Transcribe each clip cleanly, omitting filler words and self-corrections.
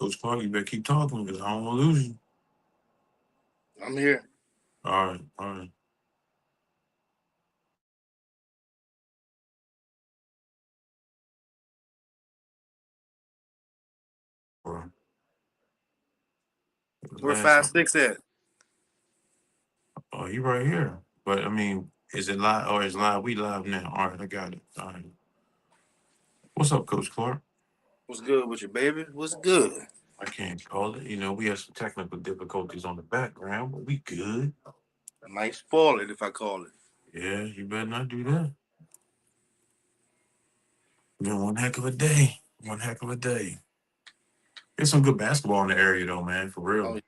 Coach Clark, you better keep talking because I don't want to lose you. I'm here. All right, all right. Bro. Where Last, 5-6 at? oh, you right here. But I mean, is it live or is live? We live now. All right, I got it. All right. What's up, Coach Clark? What's good with you, baby? What's good? I can't call it. We have some technical difficulties on the background, but we good. I might spoil it if I call it. Yeah, you better not do that. Been one heck of a day. One heck of a day. There's some good basketball in the area though, man. For real. Oh,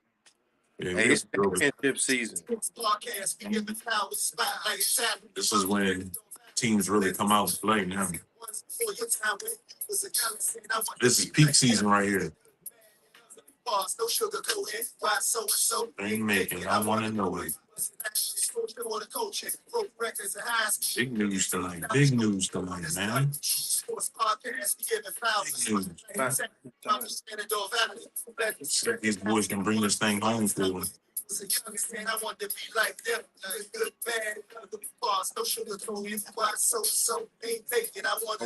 Yeah, we hey, got it's some good. championship season. This is when teams really come out and play now. This is peak season right here. Ain't making. I want to know it. Big news tonight. Big news tonight, man. Big news. See if these boys can bring this thing home for them. I want to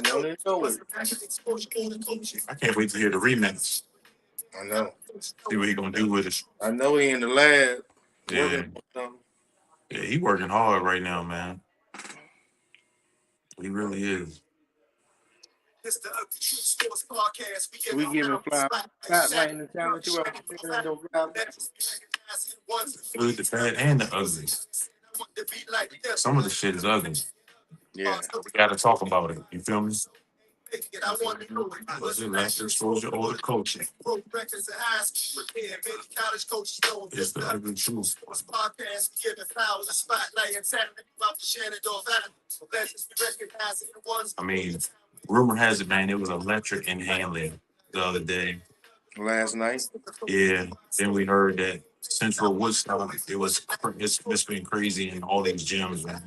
know it. I can't wait to hear the remix. I know. See what he gonna do with it. I know he in the lab Yeah. working on something. Yeah, he working hard right now, man. He really is. We giving fly spotlight and talent to our Shenandoah Valley. Good, the bad, and the ugly. Some of the shit is ugly. Yeah. We gotta talk about it. You feel me? Was it less exposure or the coaching? It's the ugly truth. I mean, rumor has it, man, it was electric in Hanley the other day. Last night. Yeah. Then we heard that Central Woodstock, it's been crazy in all these gyms, man.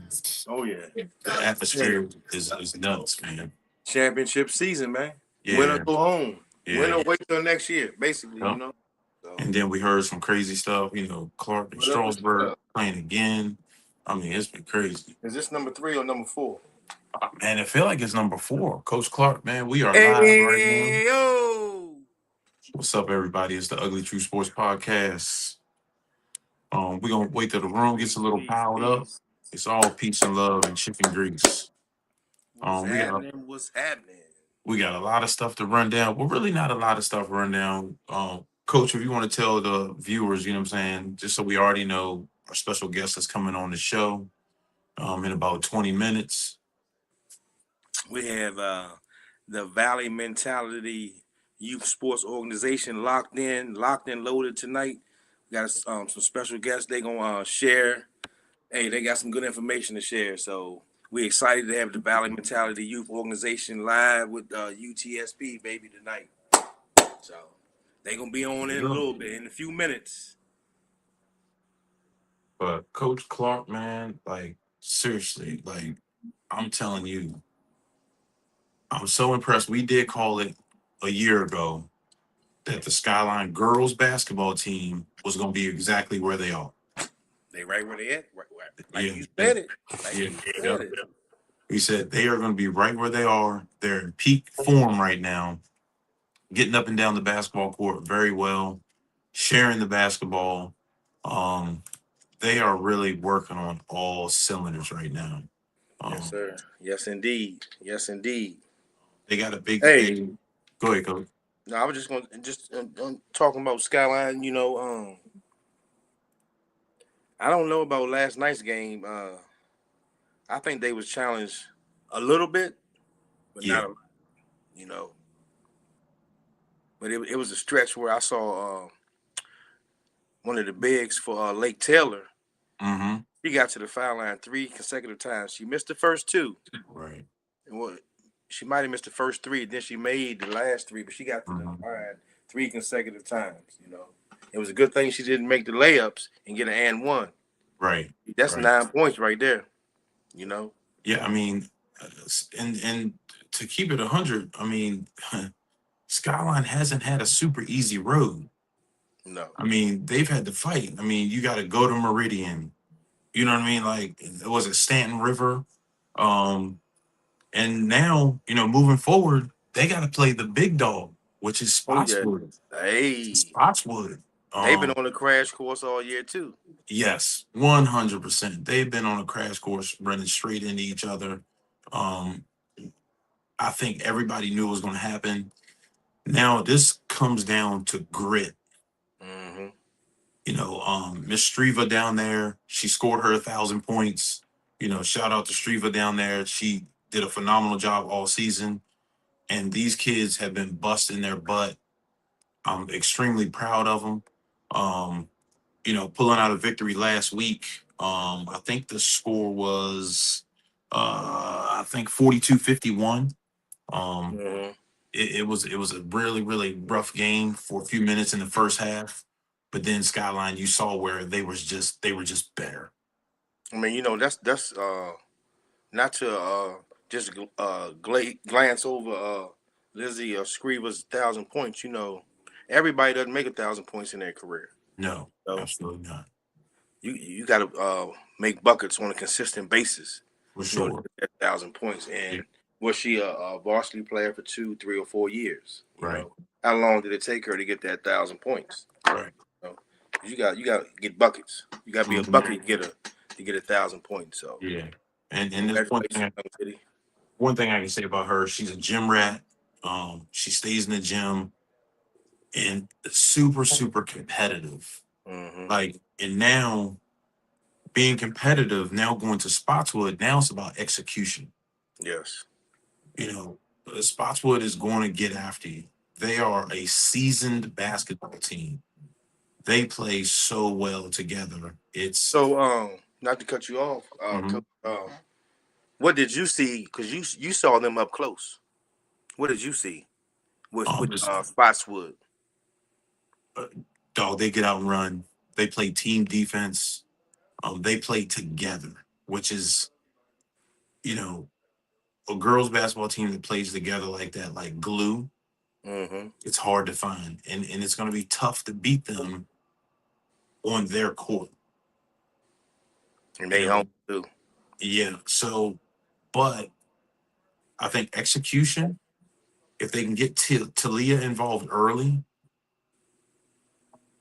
Oh yeah. The atmosphere is nuts, man. Championship season, man. Yeah. Win or go home. Yeah. Win or wait till next year, basically, Yep. you know. So, And then we heard some crazy stuff, Clark and Strasburg playing again. I mean, it's been crazy. is this number 3 or number 4? Man, I feel like it's number 4. Coach Clark, man, we are live right now. Yo! What's up, everybody? It's the Ugly True Sports Podcast. We're gonna wait till the room gets a little piled up. It's all peace and love and chicken grease. What's happening? We got a lot of stuff to run down. Well, really not a lot of stuff to run down. Coach, if you want to tell the viewers, you know what I'm saying, just so we already know our special guest is coming on the show in about 20 minutes. We have the Valley Mentality Youth Sports Organization locked in, loaded tonight. We got some special guests. They gonna share. Hey, they got some good information to share. So we're excited to have the Valley Mentality Youth Organization live with UTSP baby tonight. So they gonna be on in a little bit, in a few minutes. But Coach Clark, man, like seriously, like I'm telling you, I'm so impressed. We did call it a year ago that the Skyline girls basketball team was going to be exactly where they are. They right where they at. Like you said it. We said they are going to be right where they are. They're in peak form right now, getting up and down the basketball court very well, sharing the basketball. They are really working on all cylinders right now. Yes, sir. Yes, indeed. Yes, indeed. They got a big game. Go ahead, Coach. No, I was just going to talking about Skyline. I don't know about last night's game. I think they was challenged a little bit, but not a lot, But it was a stretch where I saw one of the bigs for Lake Taylor. Mm-hmm. She got to the foul line 3 consecutive times. She missed the first 2. Right. And she might have missed the first 3, then she made the last 3, but she got to the line 3 consecutive times. It was a good thing she didn't make the layups and get an and 1. Right. That's 9 points right there. Yeah, I mean, and to keep it 100, I mean, Skyline hasn't had a super easy road. No. I mean, they've had to fight. I mean, you got to go to Meridian. You know what I mean? Like, it was it Stanton River? Um, and now, moving forward, they got to play the big dog, which is Oh yeah. Spotswood. Hey, Spotswood. they've been Um, on a crash course all year too. yes, 100%. They've been on a crash course running straight into each other. Um, I think everybody knew it was going to happen. Now this comes down to grit. Mm-hmm. Miss Striva down there, she scored her 1,000 points. Shout out to Striva down there. She did a phenomenal job all season. And these kids have been busting their butt. I'm extremely proud of them. Um, pulling out a victory last week. I think the score was, I think 42-51. Um, Mm-hmm. it was a really really rough game for a few minutes in the first half, but then Skyline, you saw where they were just better. I mean, that's not to just glance over Lizzie Screever's 1,000 points. Everybody doesn't make 1,000 points in their career. No, So absolutely not, you got to make buckets on a consistent basis. for To sure. get that 1,000 points. Yeah, And was she a varsity player for 2, 3, or 4 years? right, How long did it take her to get that 1,000 points? right. You, know? You got to get buckets. You got to be a Mhm. bucket to get 1,000 points. So Yeah, and there's congratulations, young lady. one thing I can say about her. She's a gym rat. She stays in the gym and super super competitive. Mm-hmm. Like, and now being competitive, now going to Spotswood, now it's about execution. Yes. You know, Spotswood is going to get after you. They are a seasoned basketball team. They play so well together. It's So not to cut you off, mhm. Coach, what did you see? Because you saw them up close. What did you see with Just Spotswood? uh, dog. They get out and run. They play team defense. They play together, which is you know a girls basketball team that plays together like that, like glue. Mm-hmm. It's hard to find, and it's going to be tough to beat them on their court. And You they know, home too. yeah. So, but I think execution, if they can get Talia involved early,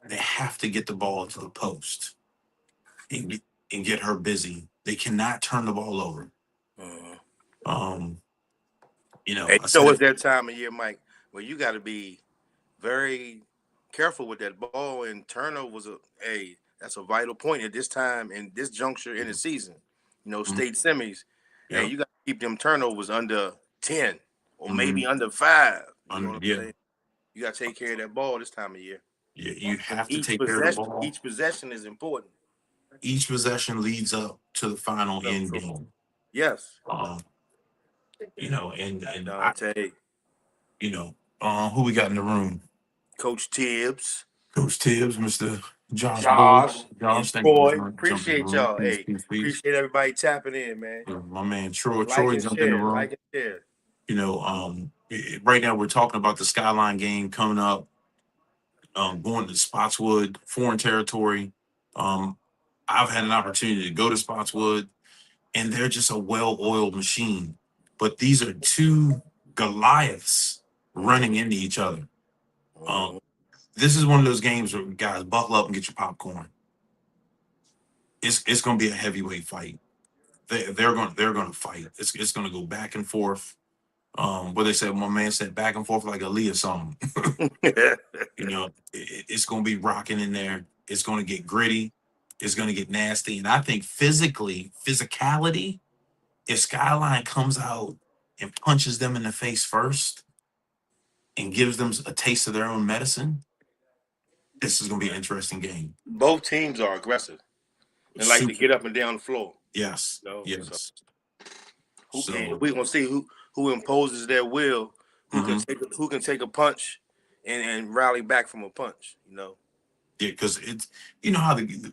they have to get the ball to the post and get her busy. They cannot turn the ball over. Mm-hmm. Um, And I said it's it. that time of year, Mike, where you got to be very careful with that ball, and turnovers. That's a vital point at this time in this juncture in the season. Mhm. State semis. Hey, Yep. you got to keep them turnovers under 10 or maybe Mhm. under 5. You know what I'm Yeah, saying? You got to take care of that ball this time of year. yeah. You have to Each take care of the possession, ball. each possession is important. Each possession leads up to the final So, end so game. yes, Um, and I, Dante, you know, who we got in the room? Coach Tibbs, Coach Tibbs, Mr. Josh Bull. Josh, and Josh, thank you Troy. for jumping in the Appreciate room. y'all. Peace, Hey, peace, peace. appreciate everybody tapping in, man. My man Troy. Like Troy and jumped in the share, room. like and share. Right now we're talking about the Skyline game coming up. Going to Spotswood, foreign territory. Um, I've had an opportunity to go to Spotswood, and they're just a well-oiled machine. But these are two Goliaths running into each other. Um, Mhm. this is one of those games where guys buckle up and get your popcorn. It's going to be a heavyweight fight. They're going to fight. It's going to go back and forth. What they said, my man said, back and forth like a Leah song. It's going to be rocking in there. It's going to get gritty. It's going to get nasty. And I think physicality, if Skyline comes out and punches them in the face first and gives them a taste of their own medicine, this is going to be an interesting game. Both teams are aggressive and like to Super. get up and down the floor. Yes. So Yes. and So, we're gonna see who imposes their will, mhm. who can take a punch and rally back from a punch. Yeah, because it's, how the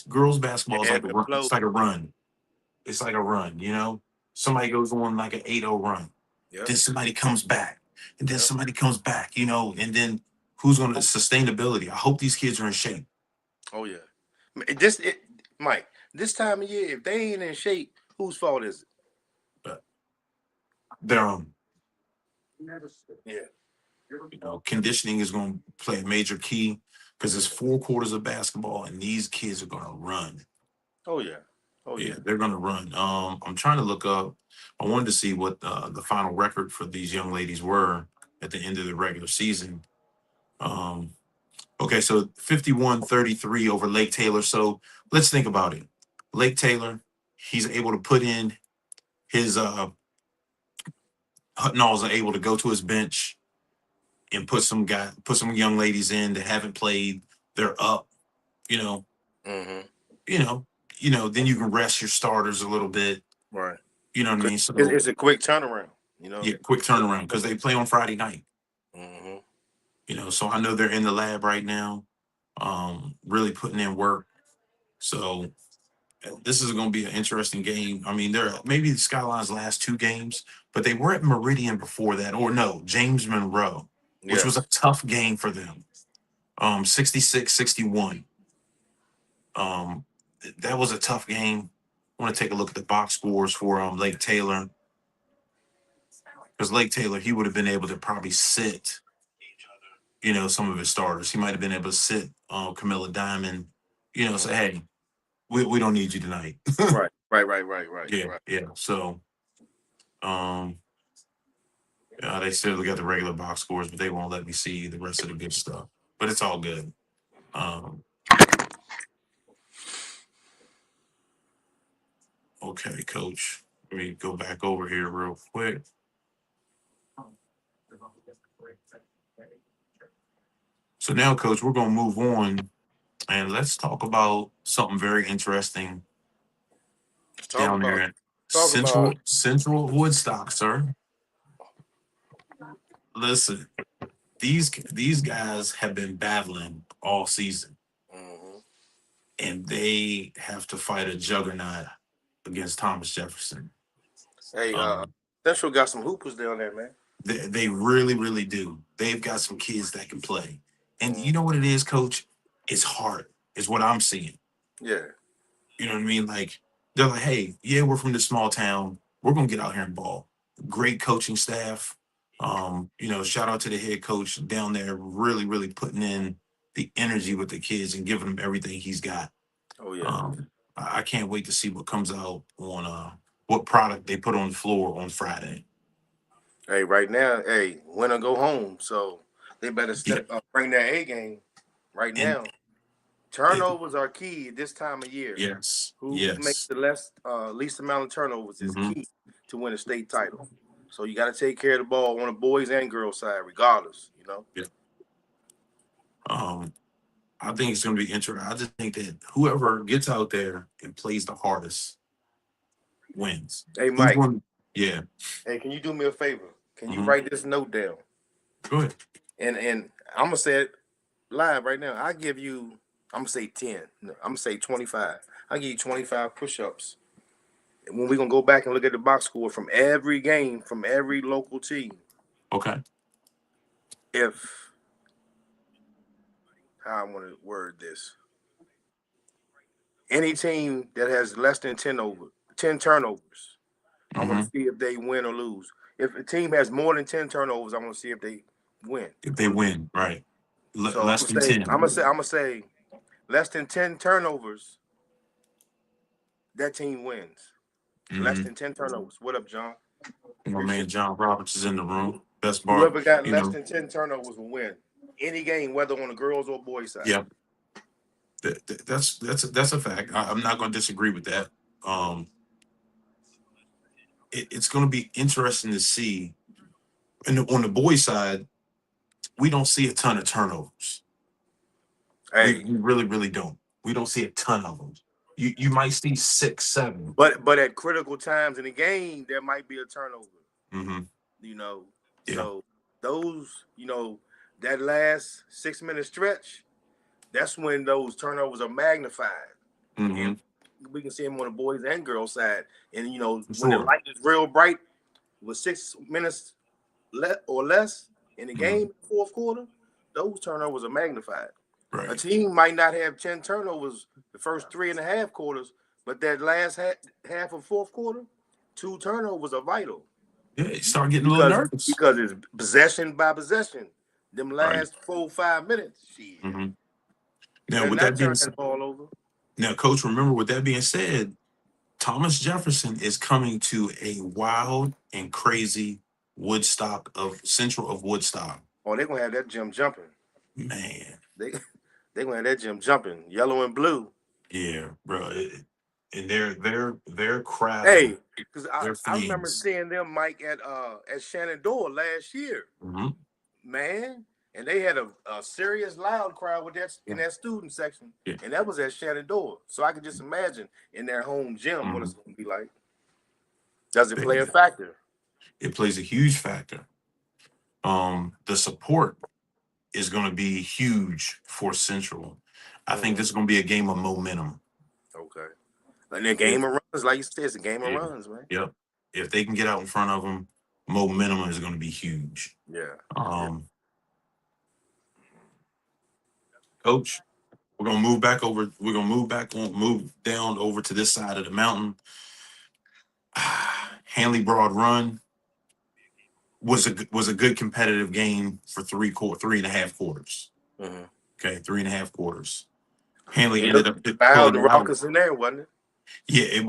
girls basketball is like Ebb a and run. flow. It's like a run. It's like a run. Somebody goes on like an 8-0 run. Yep. Then somebody comes back. and then Yep. somebody comes back, and then who's going to sustainability? I hope these kids are in shape. Oh yeah. Mike, this time of year, if they ain't in shape, whose fault is it? But their Yeah. conditioning is going to play a major key because it's 4 quarters of basketball, and these kids are going to run. Oh yeah. Oh Yeah, yeah. they're going to run. I'm trying to look up. I wanted to see what the final record for these young ladies were at the end of the regular season. Um, okay, so 51-33 over Lake Taylor. So let's think about it. Lake Taylor, he's able to put in his Huttonall's able to go to his bench and put some young ladies in that haven't played. They're up, you know, Mm-hmm. you know, then you can rest your starters a little bit. Right. You know what I 'Cause mean? So it's a quick turnaround. yeah, quick turnaround because they play on Friday night. Mm-hmm. So I know they're in the lab right now, really putting in work. So this is going to be an interesting game. I mean, they're maybe the Skyline's last 2 games, but they were at Meridian before that, or no, James Monroe, which was a Yes. tough game for them. 66-61. That was a tough game. I want to take a look at the box scores for Lake Taylor, because Lake Taylor, he would have been able to probably sit, some of his starters. He might have been able to sit Camilla Diamond, say, hey, we don't need you tonight. Right. Right. Yeah, yeah. So they still got the regular box scores, but they won't let me see the rest of the good stuff. But it's all good. Okay, coach. Let me go back over here real quick. So now, coach, we're going to move on and let's talk about something very interesting Talk down about there in talk about Central Woodstock, sir. Listen, these guys have been battling all season, Mhm. and they have to fight a juggernaut against Thomas Jefferson. Hey, Um, Central got some hoopers down there, man. they really, really do. They've got some kids that can play, and Mm. you know what it is, coach? It's hard. Is what I'm seeing. Yeah. You know what I mean? Like they're like, hey, yeah, we're from this small town. We're gonna get out here and ball. Great coaching staff. Shout out to the head coach down there, really, really putting in the energy with the kids and giving them everything he's got. Oh yeah. I can't wait to see what comes out on what product they put on the floor on Friday. Hey, right now, hey, win or go home. So they better Yeah, bring their A game right and now. Turnovers are key this time of year. yes, Who makes yes. the least amount of turnovers is hmm key to win a state title. So you got to take care of the ball on the boys and girls side, regardless. Yeah. Um, I think it's going to be interesting. I just think that whoever gets out there and plays the hardest wins. Hey, Who's Mike. going? Yeah. Hey, can you do me a favor? Can you hmm write this note down? Go ahead. And I'm gonna say it live right now. I give you. I'm gonna say 10. No, I'm gonna say 25. I give you 25 push-ups. And when we're gonna go back and look at the box score from every game from every local team, Okay. if how I want to word this, any team that has less than 10 turnovers, I want hmm to see if they win or lose. If a team has more than 10 turnovers, I want to see if they win If they or lose. win, right? So Less than 10. I'm gonna say less than 10 turnovers, that team wins. Less hmm than 10 turnovers. What up, John? My Appreciate man John Roberts is in the room. Best you. bar. Whoever got less than 10 turnovers will win any game, whether on the girls or boys side. Yep. That's a fact. I'm not going to disagree with that. Um, it's going to be interesting to see. And on the boys side, we don't see a ton of turnovers. We Hey, really, really don't. We don't see a ton of them. You might see 6, 7. but at critical times in the game, there might be a turnover. hmm You know, Yeah. so those, that last 6 minute stretch, that's when those turnovers are magnified, hmm and we can see them on the boys and girls side. And when the Sure. light is real bright with 6 minutes less in the Mhm. game, fourth quarter, those turnovers are magnified. A Right. team might not have 10 turnovers the first 3.5 quarters, but that last half of fourth quarter, 2 turnovers are vital Yeah, you start getting a little because nervous. because it's possession by possession. Them Right. last 4 5 minutes, shit, Hmm. Now, better with not that being turn said, that ball over. now, Coach, remember with that being said, Thomas Jefferson is coming to a wild and crazy Woodstock of Central of Woodstock. Or they're gonna have that gym jumping. Man, They they gonna have that gym jumping, yellow and blue. yeah, bro. And their crowd, Hey, because I, their I remember fans. seeing them, Mike, at Shenandoah last year, Hmm. man, and they had a serious loud crowd with that in Yeah, that student section, yeah. and that was at Shenandoah. So I could just imagine in their home gym what Hmm. it's gonna be like. Does it play a factor? It plays a huge factor. The support is going to be huge for Central. I think Mm-hmm. this is going to be a game of momentum. Okay. And the If game of runs, like you said, it's a game of yeah, runs, man. yep. If they can get out in front of them, momentum is going to be huge. Yeah. Yeah. Um, Coach, we're gonna move back over. We're gonna move down over to this side of the mountain. Hanley Broad Run was a good competitive game for 3.5 quarters. Mm-hmm. Okay, 3.5 quarters. Hanley It ended looked up loud pulling and it out. raucous in there, wasn't it? Yeah, it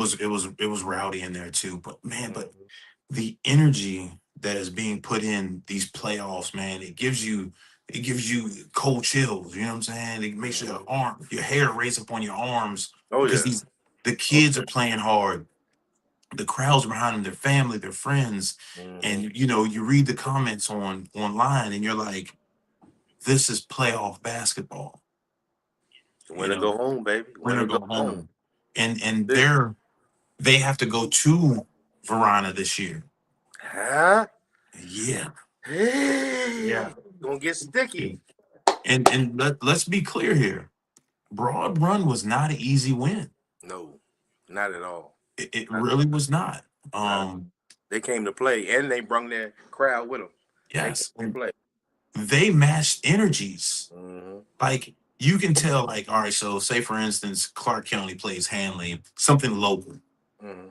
was rowdy in there too. But man, but Mm-hmm. the energy that is being put in these playoffs, man, it gives you cold chills. You know what I'm saying? It makes Mm-hmm. your hair raise up on your arms Oh because yeah. the Oh kids yeah. are playing hard. The crowds behind them, their family, their friends, Mm-hmm. and you read the comments online, and you're like, this is playoff basketball. You Win or know, go home, baby. win Win or or go go home. home, and This, they have to go to Verona this year. huh? Yeah, Hey, yeah. gonna get sticky. And let's be clear here. Broad Run was not an easy win. No, not at all. It Not, really was not. not. They came to play, and they brung their crowd with them. They came Yes, to and play. they matched energies. Mm-hmm. Like you can tell, like, all right, so say for instance, Clark County plays Hanley, something local. Mm-hmm.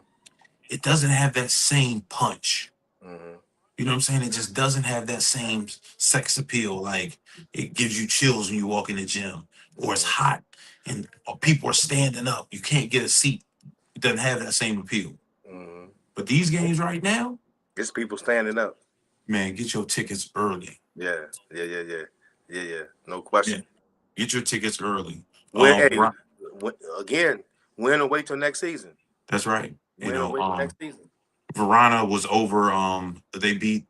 It doesn't have that same punch. Mm-hmm. You know what I'm saying? It just doesn't have that same sex appeal. Like it gives you chills when you walk in the gym, or it's Mm-hmm. hot and people are standing up. You can't get a seat. It doesn't have that same appeal. Mm-hmm. But these games right now, It's people standing up. man, get your tickets early. Yeah, yeah, yeah, yeah, yeah, yeah. No Yeah, question. get your tickets early. Win, hey, Right. again, win or wait till next season. That's right. Win or wait till next season. Verona was over. They beat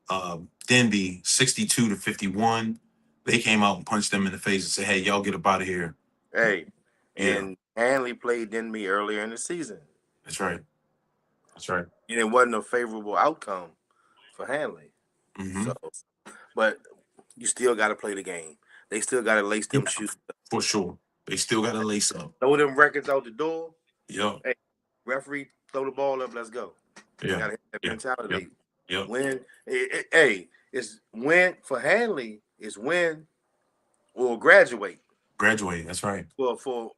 Denby 62-51. They came out and punched them in the face and said, "Hey, y'all get up out of here." Hey, Yeah, and Hanley played in me earlier in the season, that's right. That's right. and it wasn't a favorable outcome for Hanley. Hmm. So, but you still got to play the game. They still got to lace Yeah, them shoes, for sure. They still got to lace up. throw them records out the door. Yep. Hey, referee, throw the ball up. Let's go. They Yeah. got to have that Yeah. Yep. mentality. Yep. Win. Hey, it's win for Hanley. It's win or graduate Graduate. That's right. for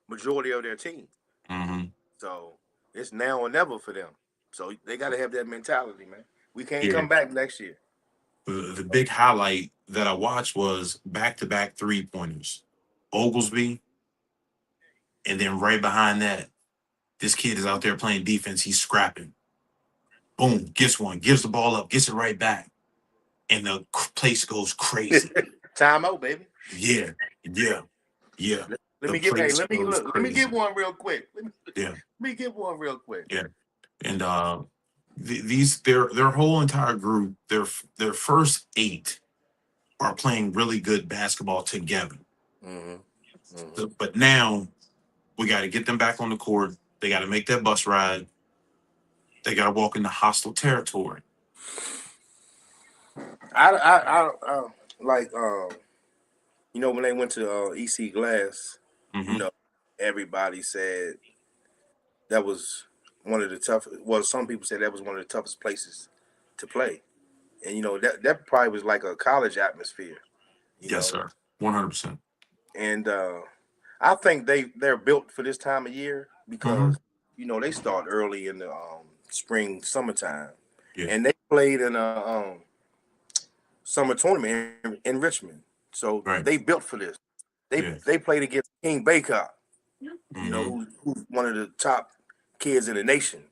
majority of their team. Hmm. So it's now or never for them. So they got to have that mentality, man. We can't Yeah. come back next year. The big highlight that I watched was back-to-back 3 pointers. Oglesby, and then right behind that, this kid is out there playing defense. He's scrapping. Boom, gets one, gives the ball up, gets it right back, and the place goes crazy. Time out, baby. Yeah, yeah, yeah. Let The me get. Hey, place let me goes look. Let me crazy. get one real quick. Let Yeah, me get one real quick. yeah. And these their whole entire group, their first eight are playing really good basketball together. Mm-hmm. Mm-hmm. But now we got to get them back on the court. They got to make that bus ride. They got to walk into hostile territory. I like when they went to EC Glass, you Hmm. know, everybody said that was one of the toughest. Well, some people said that was one of the toughest places to play and that probably was like a college atmosphere. Yes, sir. 100%. And I think they're built for this time of year Mm-hmm. because they start early in the spring summertime, Yeah. and they played in a summer tournament in Richmond, so Right. they built for this. They Yeah. they played against King Baycott, Mm-hmm. who's one of the top kids in the nation.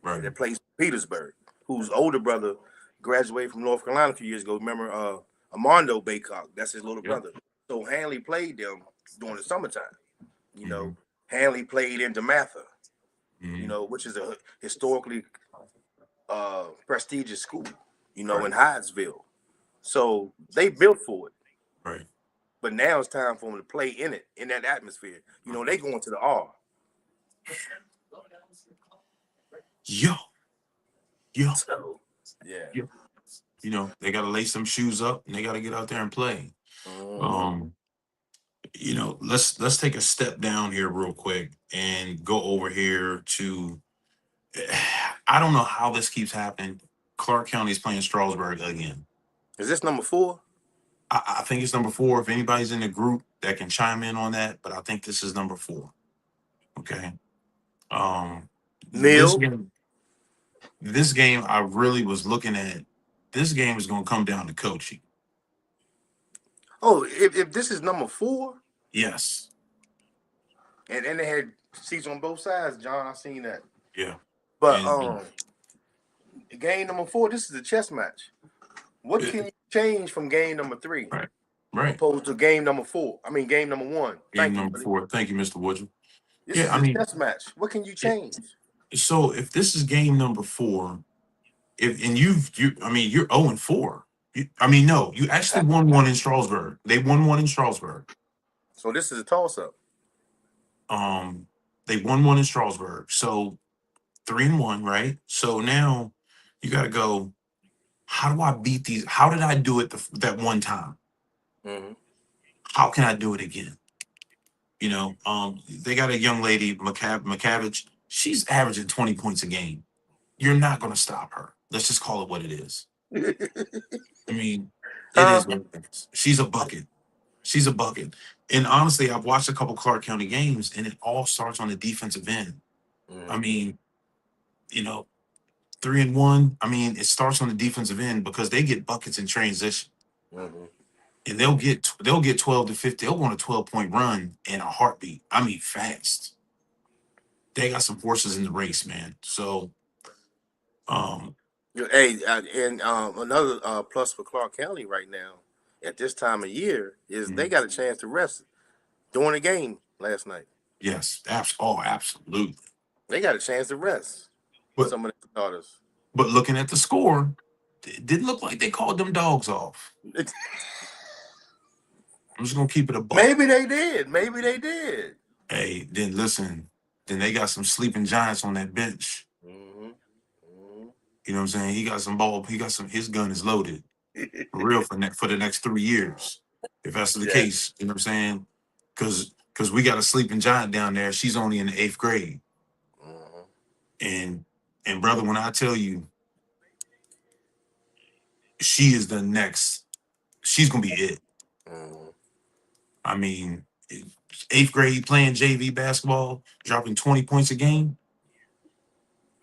Right. That plays Petersburg, whose older brother graduated from North Carolina a few years ago. Remember, Armando Baycock, that's his little Yep. brother. So Hanley played them during the summertime. You Mm-hmm. know, Hanley played in DeMatha, Mm-hmm. which is a historically prestigious school, Right. in Hyattsville. So they built for it. Right. But now it's time for them to play in it, in that atmosphere. They going to the R. Yo. Yo. So, yeah. Yo. They got to lace some shoes up and they got to get out there and play. Mhm. Um, let's take a step down here real quick and go over here to. I don't know how this keeps happening. Clark County is playing Strasburg again. Is this number 4? I think it's number 4. If anybody's in the group that can chime in on that, but I think this is number 4. Okay. Um, this Neil? game, this game, I really was looking at. This game is going to come down to coaching. Oh, if this is number 4, Yes. and they had seats on both sides, John, I seen that. Yeah. But And game number 4, this is a chess match. What it- can you change from game number 3 right. Right. opposed to game number 4? I mean, game number 1. Game Thank you, number buddy. 4. Thank you, Mr. Woodruff. This Yeah, is I a mean, chess match. What can you change? so if this is game number 4, and you're 0-4. No, you actually won one in Strasburg. They won one in Strasburg. So this is a toss-up. They won one in Strasburg. So 3-1, right? So now you got to go. How do I beat these? How did I do it that one time? Mm-hmm. How can I do it again? They got a young lady, McCavage. She's averaging 20 points a game. You're not going to stop her. Let's just call it what it is. I mean, it is what it is. She's a bucket. She's a bucket. And honestly, I've watched a couple Clark County games, and it all starts on the defensive end. Mm-hmm. I mean, 3-1. I mean, it starts on the defensive end because they get buckets in transition. Mm-hmm. And they'll get 12 to 50. They'll go on a 12-point run in a heartbeat. I mean, fast. They got some horses in the race, man. So, Hey, and another plus for Clark County right now at this time of year is they got a chance to rest during the game last night. yes, absolutely. They got a chance to rest But some of the starters. but looking at the score, it didn't look like they called them dogs off. I'm just gonna keep it a buck. Maybe they did. Maybe they did. Hey, then listen. Then they got some sleeping giants on that bench. Mm-hmm. Mm-hmm. You know what I'm saying? He got some ball. He got some. His gun is loaded for real for the next 3 years. If that's the case, you know what I'm saying? Because we got a sleeping giant down there. She's only in the 8th grade. Mm-hmm. And brother, when I tell you, she is the next. She's gonna be it. Mm-hmm. I mean, 8th grade playing JV basketball, dropping 20 points a game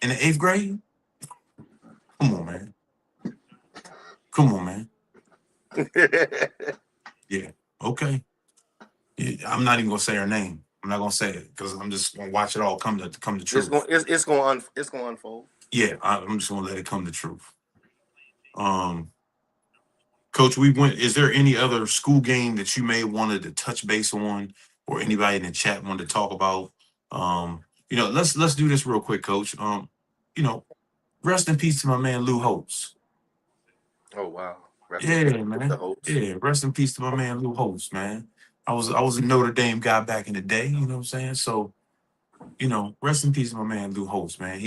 in the 8th grade. Come on, man. Come on, man. Yeah. Okay. Yeah, I'm not even gonna say her name. I'm not gonna say it because I'm just gonna watch it all come to truth. It's going to unfold. Yeah, I'm just gonna let it come to truth. Coach, is there any other school game that you may wanted to touch base on, or anybody in the chat wanted to talk about? Let's do this real quick, Coach. Rest in peace to my man Lou Holtz. Oh wow. Yeah, man. Yeah, rest in peace to my man Lou Holtz, man. I was a Notre Dame guy back in the day, you know what I'm saying? So, rest in peace to my man Lou Holtz, man.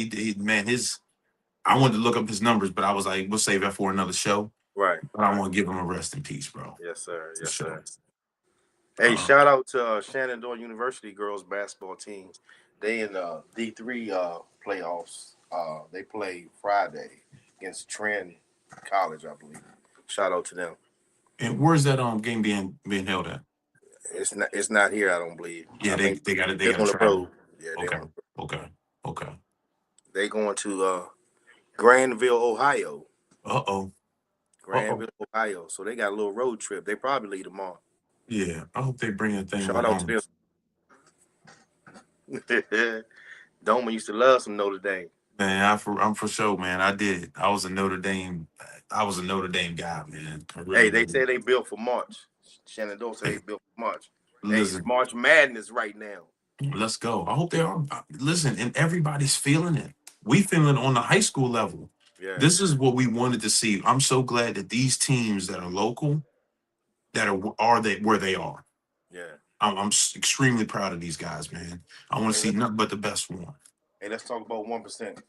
I wanted to look up his numbers, but I was like, we'll save that for another show. Right. But I want to give him a rest in peace, bro. Yes, sir. Yes, sure. sir. Hey, shout out to Shenandoah University girls basketball team. They in the D3 playoffs. They play Friday against Trent College, I believe. Shout out to them. And where's that game being held at? It's not here, I don't believe. Yeah, I think they got it. They they're got to on the road. travel. Yeah, they're Okay, on the road. okay, okay. They going to Granville, Ohio. Uh-oh. Uh-oh. Granville, Ohio. So they got a little road trip. They probably leave tomorrow. Yeah, I hope they bring a thing Shout with out to them. them. Doma used to love some Notre Dame. Man, I'm for sure, man. I did. I was a Notre Dame guy, man. I really Hey, they was. say they built for March. Shenandoah said they Hey, built for March. Hey, it's listen, March Madness right now. let's go. I hope they are. Listen, and everybody's feeling it. We feeling it on the high school level. Yeah, This is what we wanted to see. I'm so glad that these teams that are local, that are they where they are. yeah. I'm extremely proud of these guys, man. I want to Hey, see nothing but the best one. let's talk about 1%.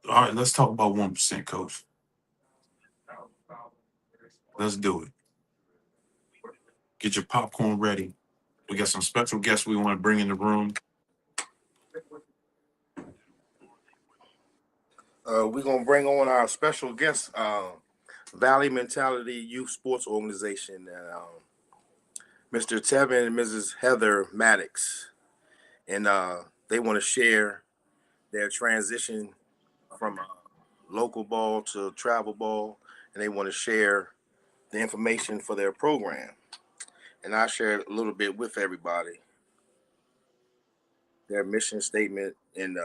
All right, let's talk about 1%, coach. Let's do it. Get your popcorn ready. We got some special guests we want to bring in the room. We're gonna bring on our special guest, Valley Mentality Youth Sports Organization, Mr. Tevin and Mrs. Heather Maddox, and they want to share their transition from local ball to travel ball, and they want to share the information for their program. And I shared a little bit with everybody their mission statement and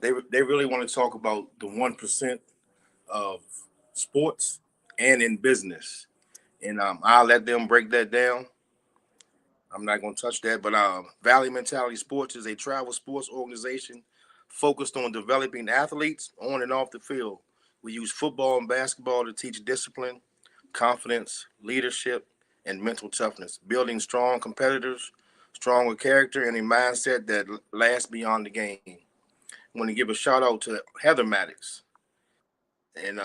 they really want to talk about the 1% of sports and in business, and I'll let them break that down. I'm not going to touch that, but Valley Mentality Sports is a travel sports organization focused on developing athletes on and off the field. We use football and basketball to teach discipline, confidence, leadership, and mental toughness, building strong competitors, stronger character, and a mindset that lasts beyond the game. I want to give a shout out to Heather Maddox and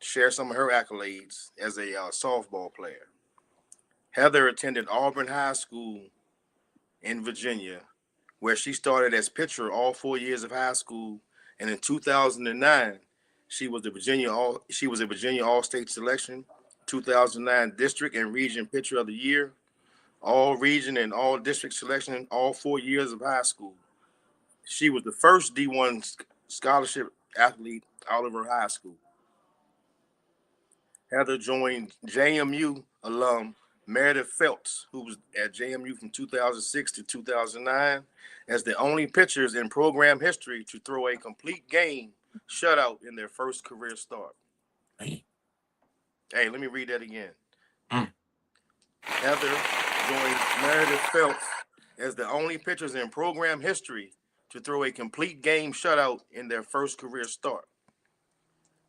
share some of her accolades as a softball player. Heather attended Auburn High School in Virginia, where she started as pitcher all 4 years of high school, and in 2009, she was a Virginia All-State selection, 2009 District and Region Pitcher of the Year, all region and all district selection in all 4 years of high school. She was the first D1 scholarship athlete out of her high school. Heather joined JMU alum Meredith Phelps, who was at JMU from 2006 to 2009, as the only pitchers in program history to throw a complete game shutout in their first career start. Hey. Hey, let me read that again. Mm. Heather joined Meredith Phelps as the only pitchers in program history to throw a complete game shutout in their first career start.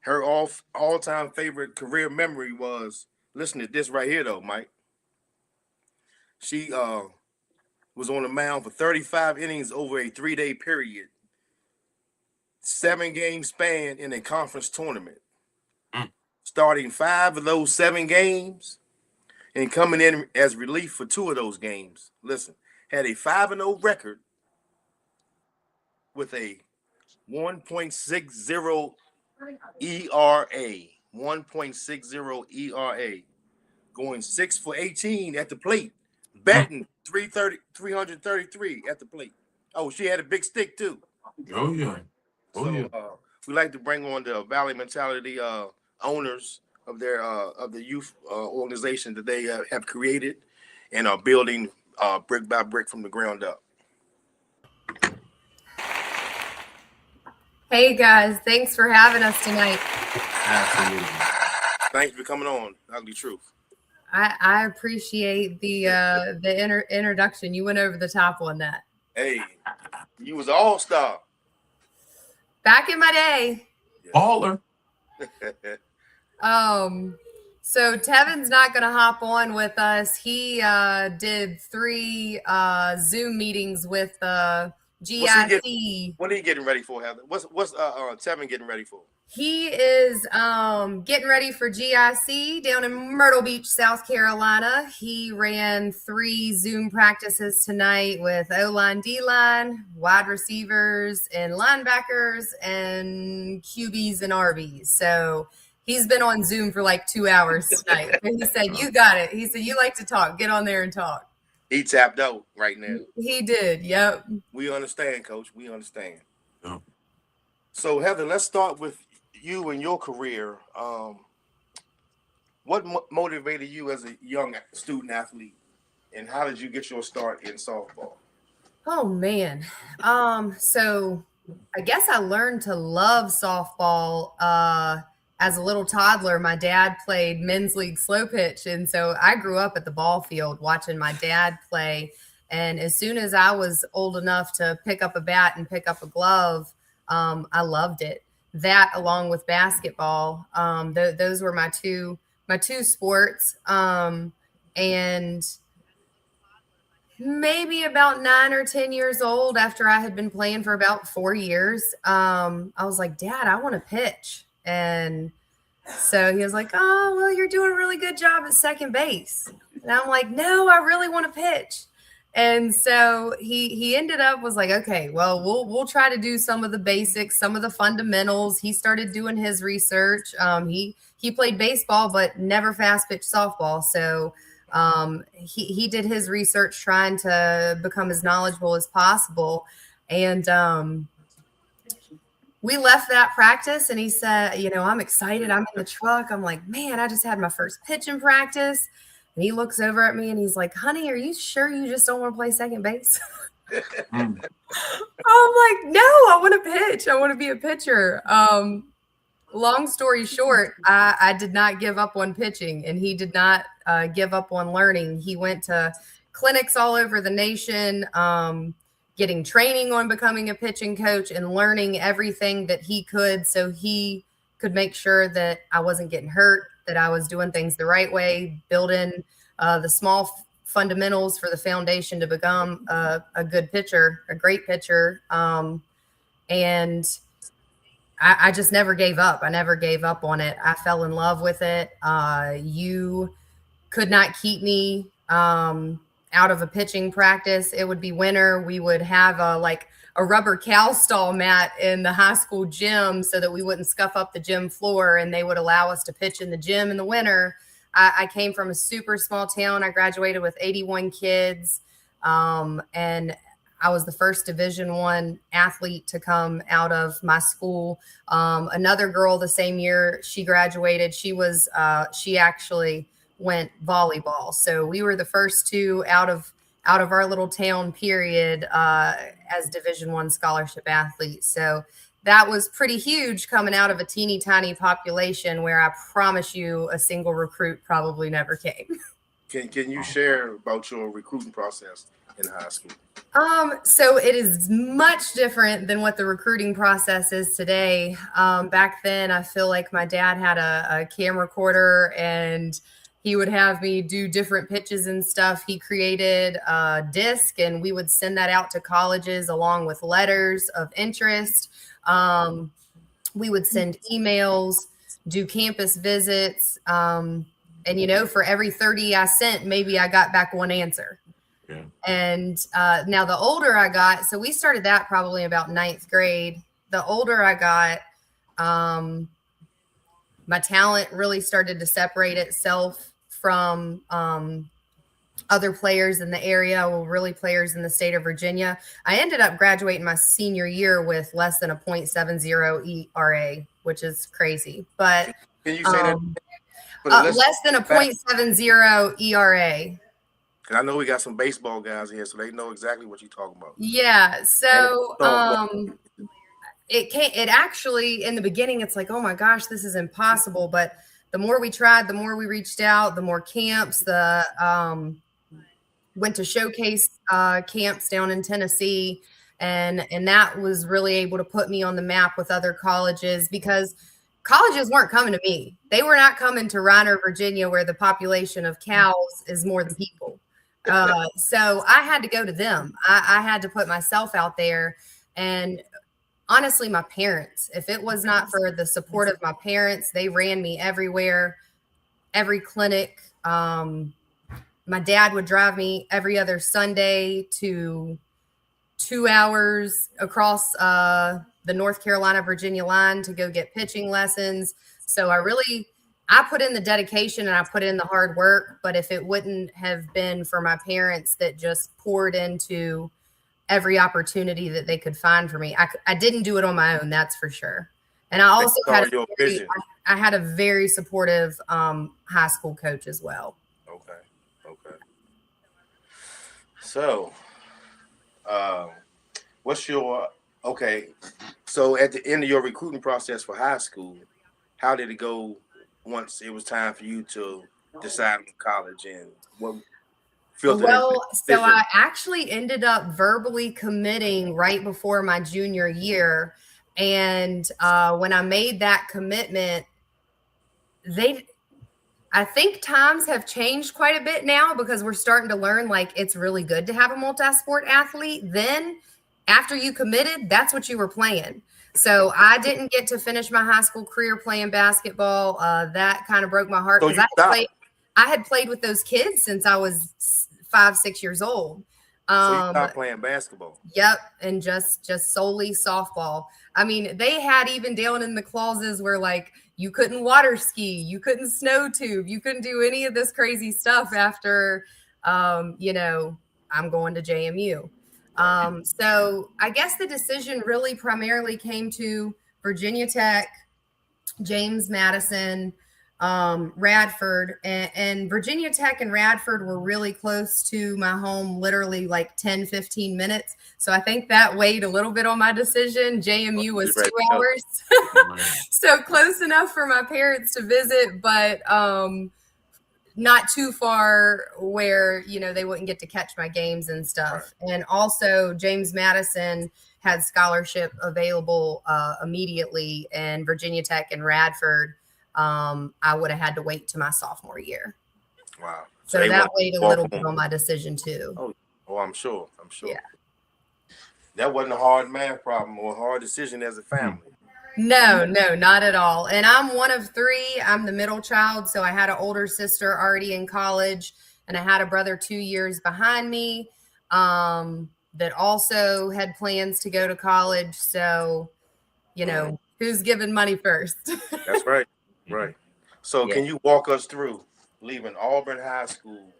Her all-time favorite career memory was, listen to this right here though, Mike. She was on the mound for 35 innings over a 3-day period, 7-game span in a conference tournament, starting 5 of those 7 games and coming in as relief for 2 of those games. Listen, had a 5-0 record with a 1.60 ERA, 1.60 ERA, going 6 for 18 at the plate, batting 333 at the plate. Oh, she had a big stick too. Oh yeah. Oh yeah. So we like to bring on the Valley Mentality owners of the youth organization that they have created and are building brick by brick from the ground up. Hey guys, thanks for having us tonight. Absolutely. Thanks for coming on, Ugly Truth. I appreciate the introduction. You went over the top on that. Hey, you was an all-star. Back in my day. Baller. So Tevin's not going to hop on with us. He did 3 Zoom meetings with GIC. What are you getting ready for, Heather? What's Tevin getting ready for? He is getting ready for GIC down in Myrtle Beach, South Carolina. He ran 3 Zoom practices tonight with O-line, D-line, wide receivers, and linebackers, and QBs and RBs. So he's been on Zoom for like 2 hours tonight. And he said, "You got it." He said, "You like to talk. Get on there and talk." He tapped out right now. He did. Yep. We understand, Coach. We understand. Yeah. So, Heather, let's start with you and your career. What motivated you as a young student athlete, and how did you get your start in softball? Oh man. So I guess I learned to love softball as a little toddler. My dad played men's league slow pitch, and so I grew up at the ball field watching my dad play. And as soon as I was old enough to pick up a bat and pick up a glove, I loved it. That along with basketball, those were my two sports. And maybe about 9 or 10 years old, after I had been playing for about 4 years, I was like, "Dad, I want to pitch." And so he was like, "Oh, well, you're doing a really good job at second base." And I'm like, "No, I really want to pitch." And so he ended up was like, "Okay, well, we'll try to do some of the basics, some of the fundamentals." He started doing his research. He played baseball, but never fast pitch softball. So he did his research trying to become as knowledgeable as possible. And we left that practice, and he said, "I'm excited. I'm in the truck." I'm like, "Man, I just had my first pitching practice." And he looks over at me and he's like, "Honey, are you sure you just don't want to play second base?" I'm like, "No, I want to pitch. I want to be a pitcher." Long story short, I did not give up on pitching, and he did not give up on learning. He went to clinics all over the nation, getting training on becoming a pitching coach and learning everything that he could so he could make sure that I wasn't getting hurt, that I was doing things the right way, building the small fundamentals for the foundation to become a good pitcher, a great pitcher. And I just never gave up. I never gave up on it. I fell in love with it. You could not keep me out of a pitching practice. It would be winter. We would have a rubber cow stall mat in the high school gym so that we wouldn't scuff up the gym floor, and they would allow us to pitch in the gym in the winter. I came from a super small town. I graduated with 81 kids, and I was the first Division I athlete to come out of my school. Another girl the same year she graduated, she actually went volleyball. So we were the first 2 out of our little town period as Division I scholarship athletes. So that was pretty huge coming out of a teeny tiny population where I promise you a single recruit probably never came. Can you share about your recruiting process in high school? So it is much different than what the recruiting process is today. Back then, I feel like my dad had a camcorder, and he would have me do different pitches and stuff. He created a disc, and we would send that out to colleges along with letters of interest. We would send emails, do campus visits. And, for every 30 I sent, maybe I got back one answer. Yeah. And now the older I got, so we started that probably about 9th grade. The older I got, my talent really started to separate itself from other players in the area, really players in the state of Virginia. I ended up graduating my senior year with less than a .70 ERA, which is crazy. But can you say that? Less than a .70 ERA. Because I know we got some baseball guys here, so they know exactly what you're talking about. Yeah. So it actually, in the beginning, it's like, oh my gosh, this is impossible. But the more we tried, the more we reached out, the more camps, went to showcase camps down in Tennessee. And that was really able to put me on the map with other colleges, because colleges weren't coming to me. They were not coming to Reiner, Virginia, where the population of cows is more than people. So I had to go to them. I had to put myself out there. And honestly, my parents. If it was not for the support of my parents, they ran me everywhere, every clinic. My dad would drive me every other Sunday to 2 hours across the North Carolina, Virginia line to go get pitching lessons. So I put in the dedication and I put in the hard work. But if it wouldn't have been for my parents that just poured into every opportunity that they could find for me, I didn't do it on my own. That's for sure. And I also I had a very supportive high school coach as well. Okay. So, so at the end of your recruiting process for high school, how did it go once it was time for you to decide on college, and what filtered? Well, so I actually ended up verbally committing right before my junior year. And when I made that commitment, I think times have changed quite a bit now, because we're starting to learn like it's really good to have a multi-sport athlete. Then after you committed, that's what you were playing. So I didn't get to finish my high school career playing basketball. That kind of broke my heart, because I had played with those kids since I was 5-6 years old. So you stopped playing basketball? Yep, and just solely softball. I mean, they had even down in the clauses where like you couldn't water ski, you couldn't snow tube, you couldn't do any of this crazy stuff after, I'm going to JMU. So I guess the decision really primarily came to Virginia Tech, James Madison, Radford, and Virginia Tech and Radford were really close to my home, literally like 10-15 minutes. So I think that weighed a little bit on my decision. JMU was 2 hours. So close enough for my parents to visit, but not too far where, they wouldn't get to catch my games and stuff. Right. And also James Madison had scholarship available immediately, and Virginia Tech and Radford, I would have had to wait to my sophomore year. Wow. So that weighed a little bit on my decision too. Oh, I'm sure. Yeah. That wasn't a hard math problem or a hard decision as a family. No, not at all. And I'm one of three. I'm the middle child. So I had an older sister already in college, and I had a brother 2 years behind me that also had plans to go to college. So, who's giving money first? That's right. Right. So Can you walk us through leaving Auburn High School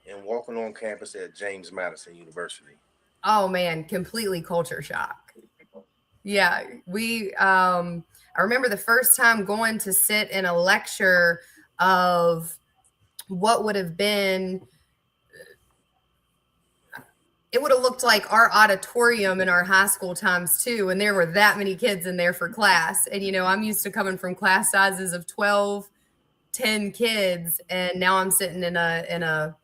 and walking on campus at James Madison University? Oh man, completely culture shock. Yeah, I remember the first time going to sit in a lecture of what would have been, it would have looked like our auditorium in our high school times too. And there were that many kids in there for class. And, I'm used to coming from class sizes of 12, 10 kids. And now I'm sitting in a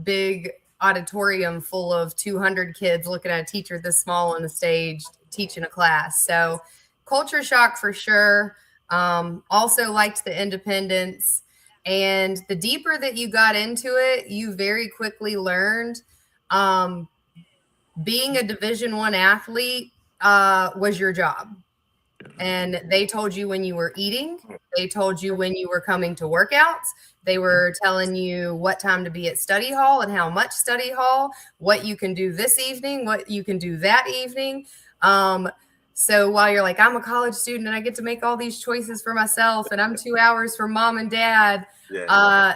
big auditorium full of 200 kids looking at a teacher this small on the stage teaching a class. So culture shock for sure. Also liked the independence, and the deeper that you got into it, you very quickly learned being a Division I athlete was your job. And they told you when you were eating. They told you when you were coming to workouts. They were telling you what time to be at study hall and how much study hall, what you can do this evening, what you can do that evening. So while you're like, I'm a college student and I get to make all these choices for myself and I'm 2 hours from mom and dad.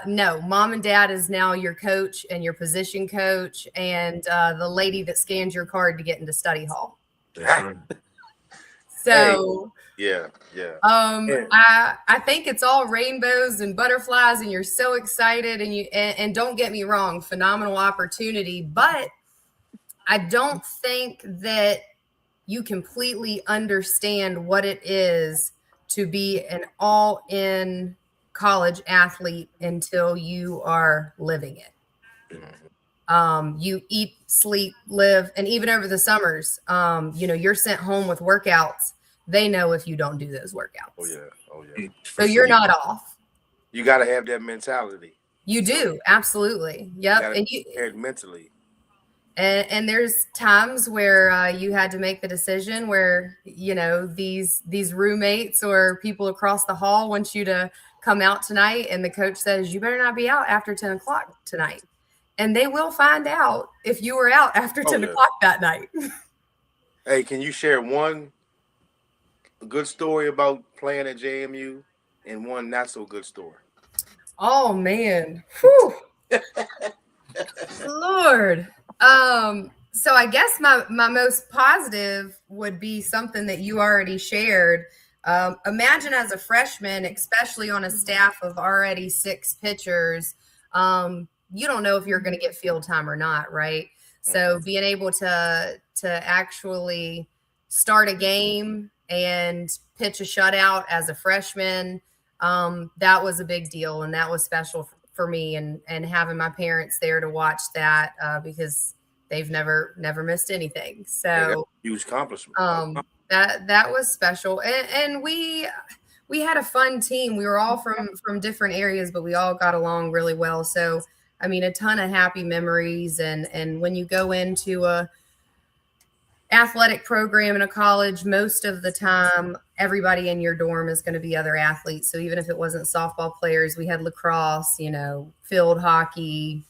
No, mom and dad is now your coach and your position coach and the lady that scans your card to get into study hall. So yeah. I think it's all rainbows and butterflies and you're so excited and don't get me wrong, phenomenal opportunity, but I don't think that you completely understand what it is to be an all-in college athlete until you are living it. You eat, sleep, live, and even over the summers, you're sent home with workouts. They know if you don't do those workouts. Oh yeah. So you're not off. You got to have that mentality. You do, absolutely. Yep. And you mentally. And there's times where you had to make the decision where, you know, these roommates or people across the hall want you to come out tonight, and the coach says you better not be out after 10 o'clock tonight, and they will find out if you were out after 10 o'clock that night. Hey, can you share one good story about playing at JMU and one not so good story? Oh man. Whew. Lord. So I guess my most positive would be something that you already shared. Imagine as a freshman, especially on a staff of already 6 pitchers, you don't know if you're going to get field time or not, right? So being able to actually start a game and pitch a shutout as a freshman, that was a big deal, and that was special for me, and having my parents there to watch that because they've never missed anything. So huge accomplishment. That was special, and we had a fun team. We were all from different areas, but we all got along really well. So I mean, a ton of happy memories, and when you go into a athletic program in a college, most of the time everybody in your dorm is going to be other athletes. So even if it wasn't softball players, we had lacrosse, you know, field hockey,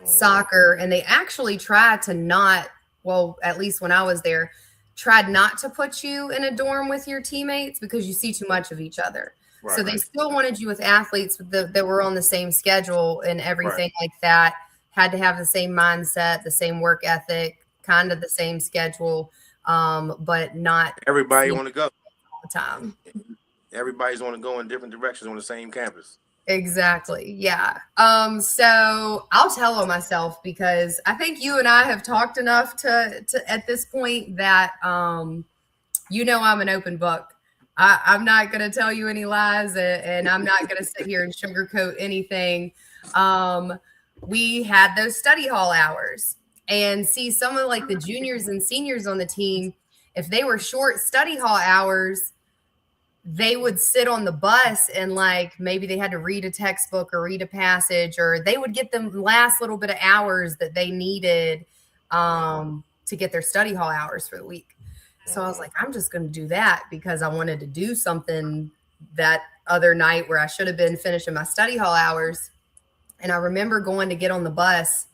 soccer, and they actually tried to not, well, at least when I was there, tried not to put you in a dorm with your teammates because you see too much of each other. Right, so they still wanted you with athletes that were on the same schedule and everything like that, had to have the same mindset, the same work ethic, kind of the same schedule, but not everybody want to go all the time. Everybody's want to go in different directions on the same campus. Exactly. Yeah. So I'll tell on myself because I think you and I have talked enough to at this point that you know I'm an open book. I'm not going to tell you any lies, and I'm not going to sit here and sugarcoat anything. We had those study hall hours. And see, some of like the juniors and seniors on the team, if they were short study hall hours, they would sit on the bus and like maybe they had to read a textbook or read a passage, or they would get them last little bit of hours that they needed to get their study hall hours for the week. So I was like, I'm just going to do that because I wanted to do something that other night where I should have been finishing my study hall hours. And I remember going to get on the bus,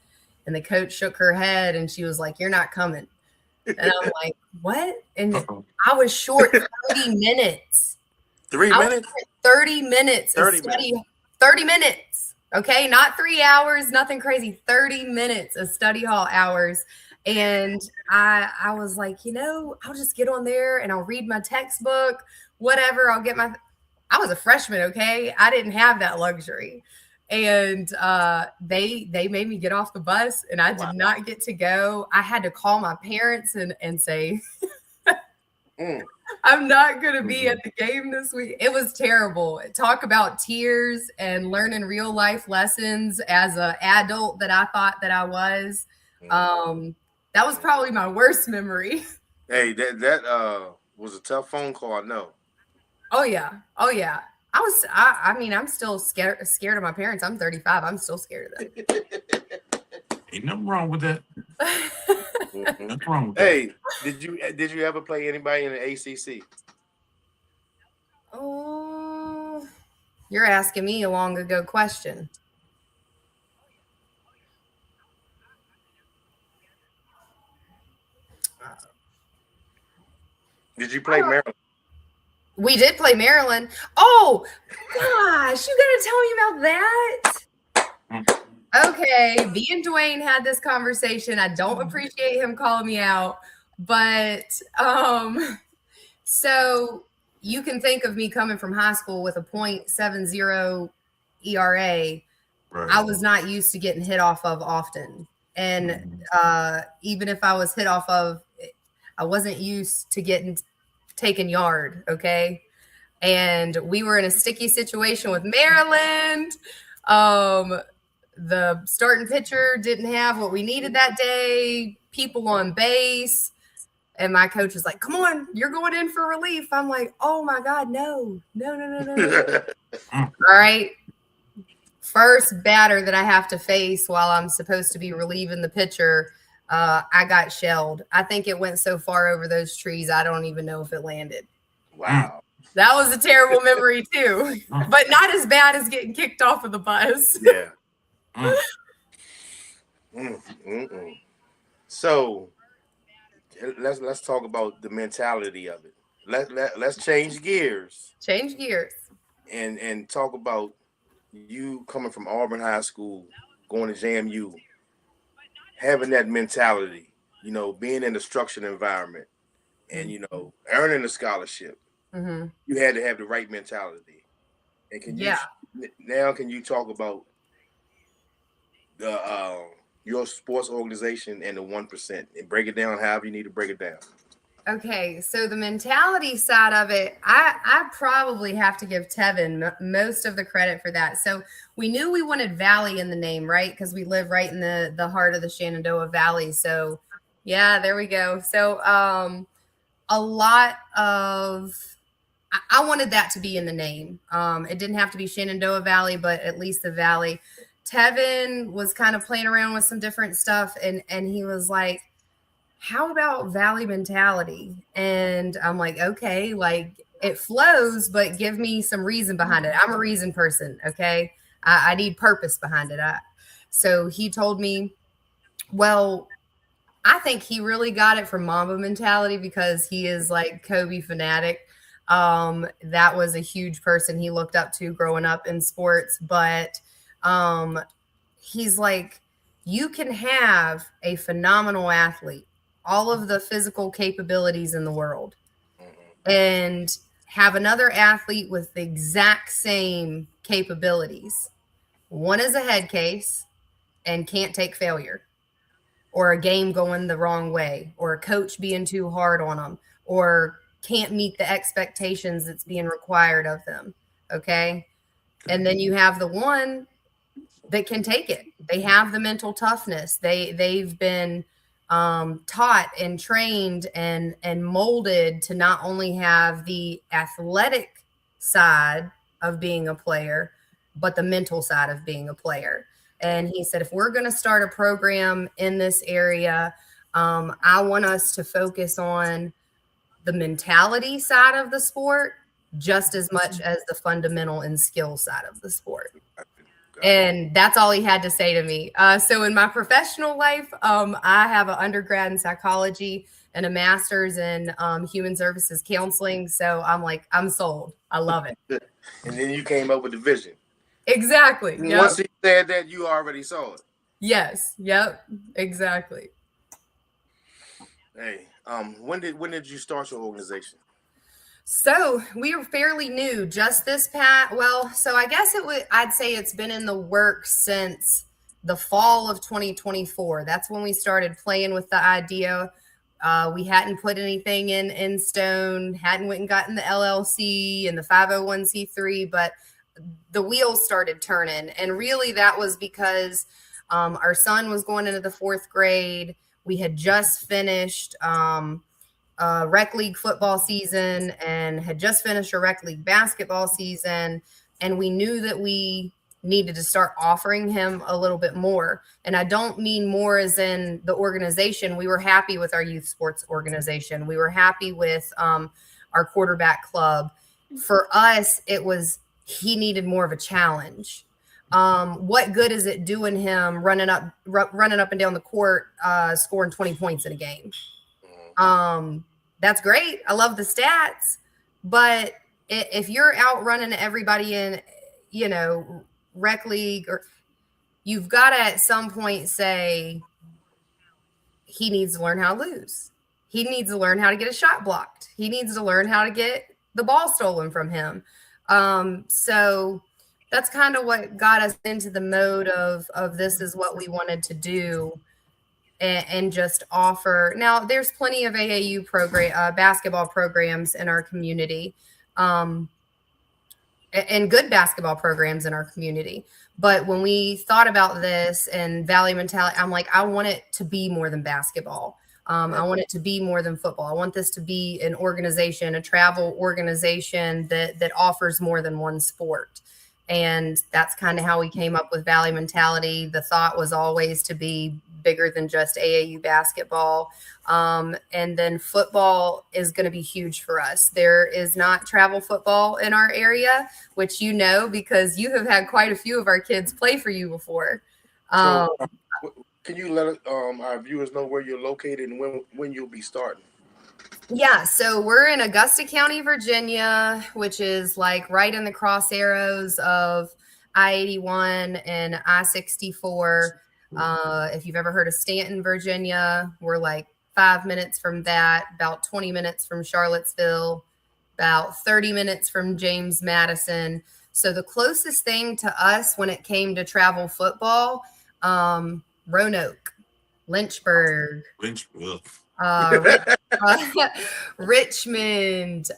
and the coach shook her head and she was like, "You're not coming." And I'm like, "What?" And I was short 30 minutes. 3 minutes? 30 minutes. 30 minutes. 30 minutes. Okay. Not 3 hours, nothing crazy. 30 minutes of study hall hours. And I was like, you know, I'll just get on there and I'll read my textbook, whatever. I was a freshman. Okay. I didn't have that luxury. And they made me get off the bus, and I did not get to go. I had to call my parents and say, I'm not going to be at the game this week. It was terrible. Talk about tears and learning real life lessons as an adult that I thought that I was. That was probably my worst memory. Hey, that was a tough phone call, I know. Oh yeah. I mean, I'm still scared of my parents. I'm 35. I'm still scared of them. Ain't nothing wrong with that. Nothing wrong with that. Hey, did you ever play anybody in the ACC? Oh, you're asking me a long ago question. Did you play Maryland? We did play Maryland. Oh, gosh, you got to tell me about that? Okay, me and Dwayne had this conversation. I don't appreciate him calling me out, but so you can think of me coming from high school with a .70 ERA. Right. I was not used to getting hit off of often. And even if I was hit off of, I wasn't used to getting taken yard, okay? And we were in a sticky situation with Maryland. The starting pitcher didn't have what we needed that day, people on base. And my coach was like, "Come on, you're going in for relief." I'm like, "Oh my God, no. All right. First batter that I have to face while I'm supposed to be relieving the pitcher, I got shelled. I think it went so far over those trees, I don't even know if it landed. Wow. That was a terrible memory too, but not as bad as getting kicked off of the bus. Yeah. So let's talk about the mentality of it. Let's change gears. Change gears. And talk about you coming from Auburn High School, going to JMU, having that mentality, being in a structured environment and, earning a scholarship. Mm-hmm. You had to have the right mentality. And can you talk about the your sports organization and the 1% and break it down however you need to break it down? Okay, so the mentality side of it, I probably have to give Tevin most of the credit for that. So we knew we wanted Valley in the name, right? Because we live right in the heart of the Shenandoah Valley. So yeah, there we go. So a lot of I wanted that to be in the name. It didn't have to be Shenandoah Valley, but at least the Valley. Tevin was kind of playing around with some different stuff, and he was like, how about Valley mentality? And I'm like, okay, like it flows, but give me some reason behind it. I'm a reason person. Okay. I need purpose behind it. So he told me, well, I think he really got it from Mamba mentality because he is like Kobe fanatic. That was a huge person he looked up to growing up in sports, but he's like, you can have a phenomenal athlete, all of the physical capabilities in the world, and have another athlete with the exact same capabilities. One is a head case and can't take failure, or a game going the wrong way, or a coach being too hard on them, or can't meet the expectations that's being required of them. Okay. And then you have the one that can take it. They have the mental toughness. They've been taught and trained and molded to not only have the athletic side of being a player, but the mental side of being a player. And he said, if we're going to start a program in this area, I want us to focus on the mentality side of the sport just as much as the fundamental and skill side of the sport. And that's all he had to say to me. So in my professional life, I have an undergrad in psychology and a master's in human services counseling. So I'm like, I'm sold. I love it. And then you came up with the vision. Exactly. Yep. Once he said that, you already saw it. Yes. Yep. Exactly. Hey, when did you start your organization? So we were fairly new, just this past. Well, so I guess I'd say it's been in the works since the fall of 2024. That's when we started playing with the idea. We hadn't put anything in stone, hadn't went and gotten the LLC and the 501c3, but the wheels started turning. And really that was because our son was going into the 4th grade. We had just finished rec league football season and had just finished a rec league basketball season. And we knew that we needed to start offering him a little bit more. And I don't mean more as in the organization. We were happy with our youth sports organization. We were happy with our quarterback club. For us, it was, he needed more of a challenge. What good is it doing him running up and down the court, scoring 20 points in a game? That's great. I love the stats, but if you're out running everybody in, rec league, or you've got to at some point say he needs to learn how to lose. He needs to learn how to get a shot blocked. He needs to learn how to get the ball stolen from him. So that's kind of what got us into the mode of this is what we wanted to do. And just offer. Now, there's plenty of AAU basketball programs in our community, and good basketball programs in our community. But when we thought about this and Valley mentality, I'm like, I want it to be more than basketball. I want it to be more than football. I want this to be an organization, a travel organization that offers more than one sport. And that's kind of how we came up with Valley Mentality. The thought was always to be bigger than just AAU basketball. And then football is going to be huge for us. There is not travel football in our area, which you know because you have had quite a few of our kids play for you before. So, can you let our viewers know where you're located and when you'll be starting? Yeah, so we're in Augusta County, Virginia, which is like right in the cross arrows of I-81 and I-64. If you've ever heard of Stanton, Virginia, we're like 5 minutes from that, about 20 minutes from Charlottesville, about 30 minutes from James Madison. So the closest thing to us when it came to travel football, Roanoke, Lynchburg, Richmond,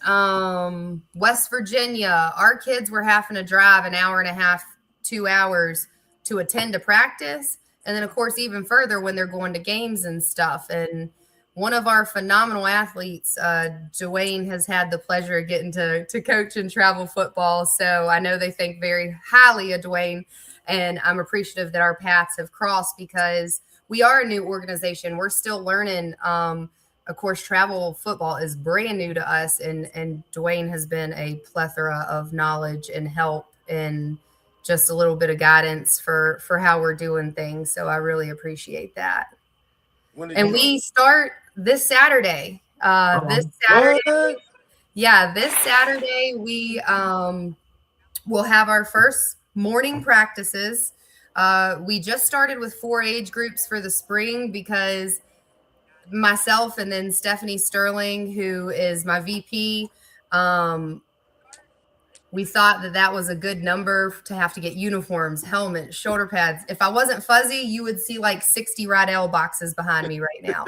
West Virginia. Our kids were having to drive an hour and a half, 2 hours to attend a practice. And then, of course, even further when they're going to games and stuff. And one of our phenomenal athletes, Dwayne, has had the pleasure of getting to coach and travel football. So I know they think very highly of Dwayne. And I'm appreciative that our paths have crossed because we are a new organization. We're still learning. Of course, travel football is brand new to us, and Dwayne has been a plethora of knowledge and help and just a little bit of guidance for how we're doing things. So I really appreciate that. And we start this Saturday. This Saturday we will have our first morning practices. We just started with 4 age groups for the spring because myself and then Stephanie Sterling, who is my VP, we thought that was a good number to have to get uniforms, helmets, shoulder pads. If I wasn't fuzzy, you would see like 60 Rydell boxes behind me right now.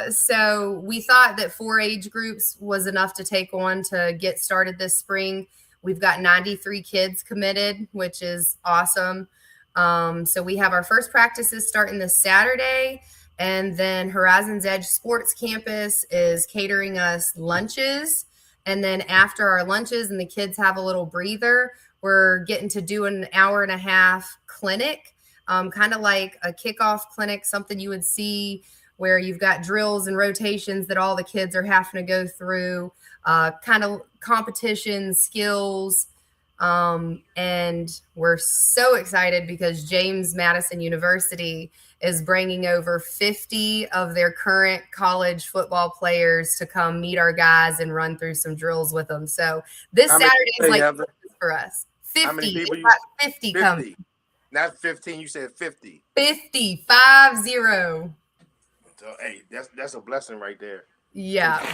So we thought that 4 age groups was enough to take on to get started this spring. We've got 93 kids committed, which is awesome. So we have our first practices starting this Saturday. And then Horizons Edge Sports Campus is catering us lunches. And then after our lunches and the kids have a little breather, we're getting to do an hour and a half clinic, kind of like a kickoff clinic, something you would see where you've got drills and rotations that all the kids are having to go through, kind of competition skills. And we're so excited because James Madison University is bringing over 50 of their current college football players to come meet our guys and run through some drills with them. So this Saturday is like for us. 50. How many people 50 coming. Not 15, you said 50. 50, 5-0. So, hey, that's a blessing right there. Yeah,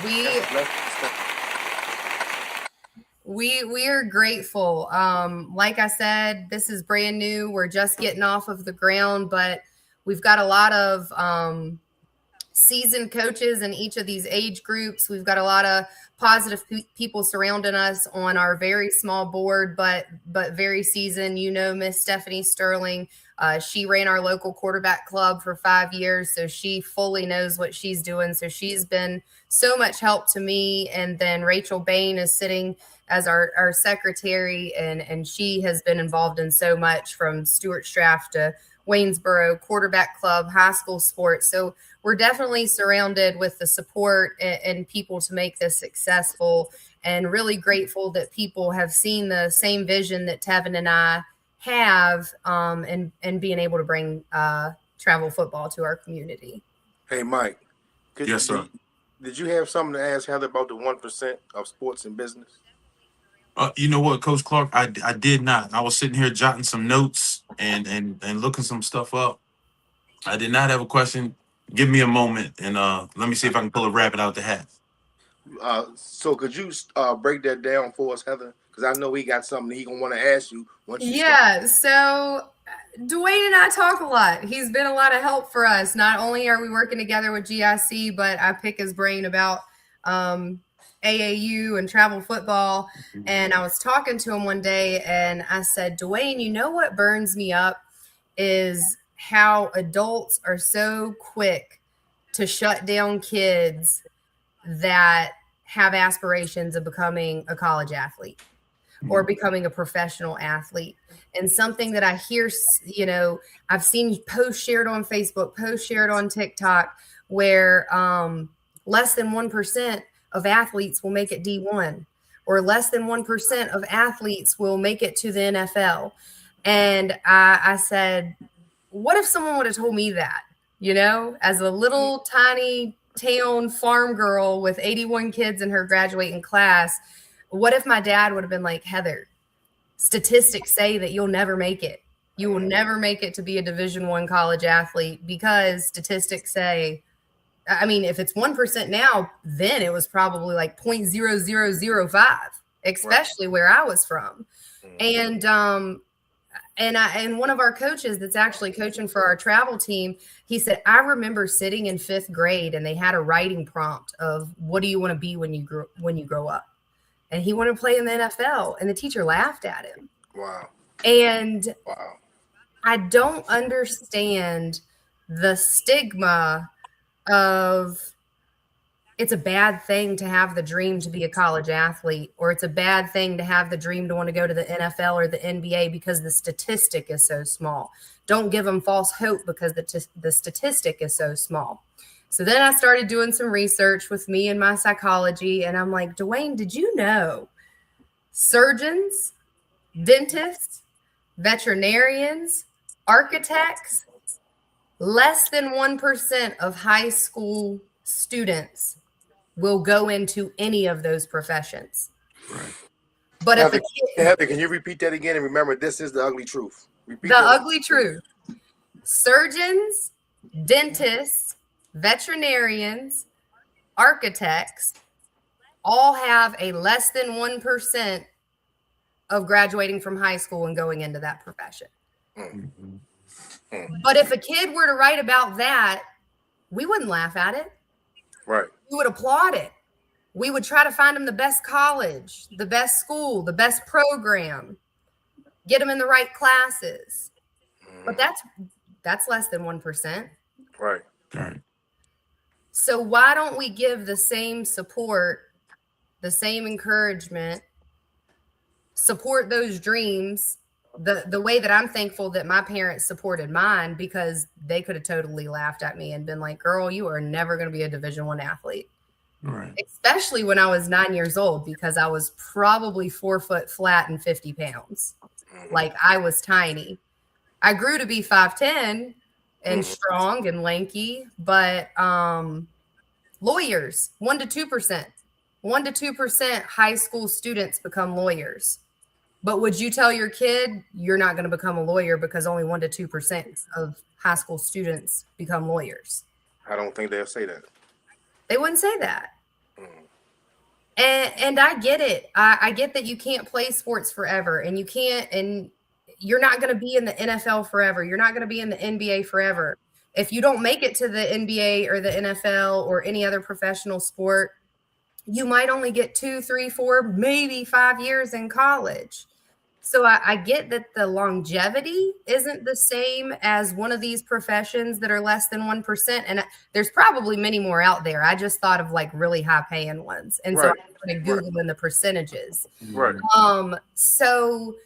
we are grateful. Like I said, this is brand new. We're just getting off of the ground, but we've got a lot of seasoned coaches in each of these age groups. We've got a lot of positive people surrounding us on our very small board, but very seasoned. You know, Miss Stephanie Sterling, she ran our local quarterback club for 5 years, so she fully knows what she's doing. So she's been so much help to me. And then Rachel Bain is sitting as our secretary, and she has been involved in so much from Stuart Straff to Waynesboro, quarterback club, high school sports. So we're definitely surrounded with the support and people to make this successful, and really grateful that people have seen the same vision that Tevin and I have, and being able to bring travel football to our community. Hey, Mike. Yes, sir. Did you have something to ask Heather about the 1% of sports and business? You know what, Coach Clark? I did not. I was sitting here jotting some notes and looking some stuff up. I did not have a question. Give me a moment and let me see if I can pull a rabbit out the hat. So could you break that down for us, Heather? Because I know he got something he gonna want to ask you once you start. So Dwayne and I talk a lot. He's been a lot of help for us. Not only are we working together with GIC, but I pick his brain about AAU and travel football. And I was talking to him one day and I said, Dwayne, you know what burns me up is how adults are so quick to shut down kids that have aspirations of becoming a college athlete. or becoming a professional athlete. And something that I hear, I've seen posts shared on Facebook, posts shared on TikTok, where less than 1% of athletes will make it D1, or less than 1% of athletes will make it to the NFL. And I said, what if someone would have told me that, as a little tiny town farm girl with 81 kids in her graduating class? What if my dad would have been like, Heather, statistics say that you'll never make it. You will never make it to be a Division I college athlete, because statistics say, if it's 1% now, then it was probably like 0.0005, especially where I was from. And one of our coaches that's actually coaching for our travel team, he said, I remember sitting in 5th grade and they had a writing prompt of, what do you want to be when you grow up? And he wanted to play in the NFL, and the teacher laughed at him. Wow. And I don't understand the stigma of, it's a bad thing to have the dream to be a college athlete, or it's a bad thing to have the dream to want to go to the NFL or the NBA because the statistic is so small. Don't give them false hope because the statistic is so small. So then I started doing some research with me and my psychology, and I'm like, Dwayne, did you know surgeons, dentists, veterinarians, architects, less than 1% of high school students will go into any of those professions? Right. But Heather, can you repeat that again? And remember, this is the ugly truth. The ugly truth. Surgeons, dentists, veterinarians, architects all have a less than 1% of graduating from high school and going into that profession. But if a kid were to write about that, we wouldn't laugh at it. Right. We would applaud it. We would try to find them the best college, the best school, the best program, get them in the right classes. But that's less than 1%. Right. Right. So why don't we give the same support, the same encouragement, support those dreams the way that I'm thankful that my parents supported mine, because they could have totally laughed at me and been like, girl, you are never going to be a Division I athlete. Right. Especially when I was 9 years old, because I was probably 4 foot flat and 50 pounds. Like, I was tiny. I grew to be 5'10" and strong and lanky, but lawyers, 1% to 2%. 1% to 2% high school students become lawyers. But would you tell your kid you're not going to become a lawyer because only 1% to 2% of high school students become lawyers? I don't think they'll say that. They wouldn't say that. And I get it. I get that you can't play sports forever, and you're not going to be in the NFL forever. You're not going to be in the NBA forever. If you don't make it to the NBA or the NFL or any other professional sport, you might only get 2, 3, 4, maybe 5 years in college. So I get that the longevity isn't the same as one of these professions that are less than 1%. And there's probably many more out there. I just thought of like really high paying ones. And so I started Googling the percentages. Right. So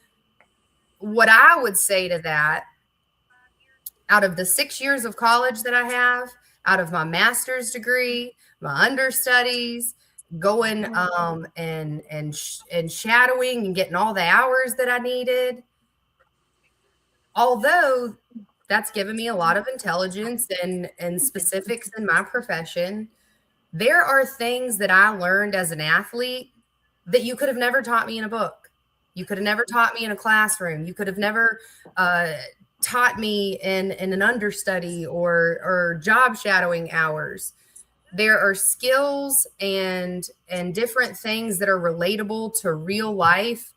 what I would say to that, out of the 6 years of college that I have, out of my master's degree, my understudies, going and shadowing and getting all the hours that I needed, although that's given me a lot of intelligence and specifics in my profession, there are things that I learned as an athlete that you could have never taught me in a book. You could have never taught me in a classroom. You could have never taught me in an understudy or job shadowing hours. There are skills and different things that are relatable to real life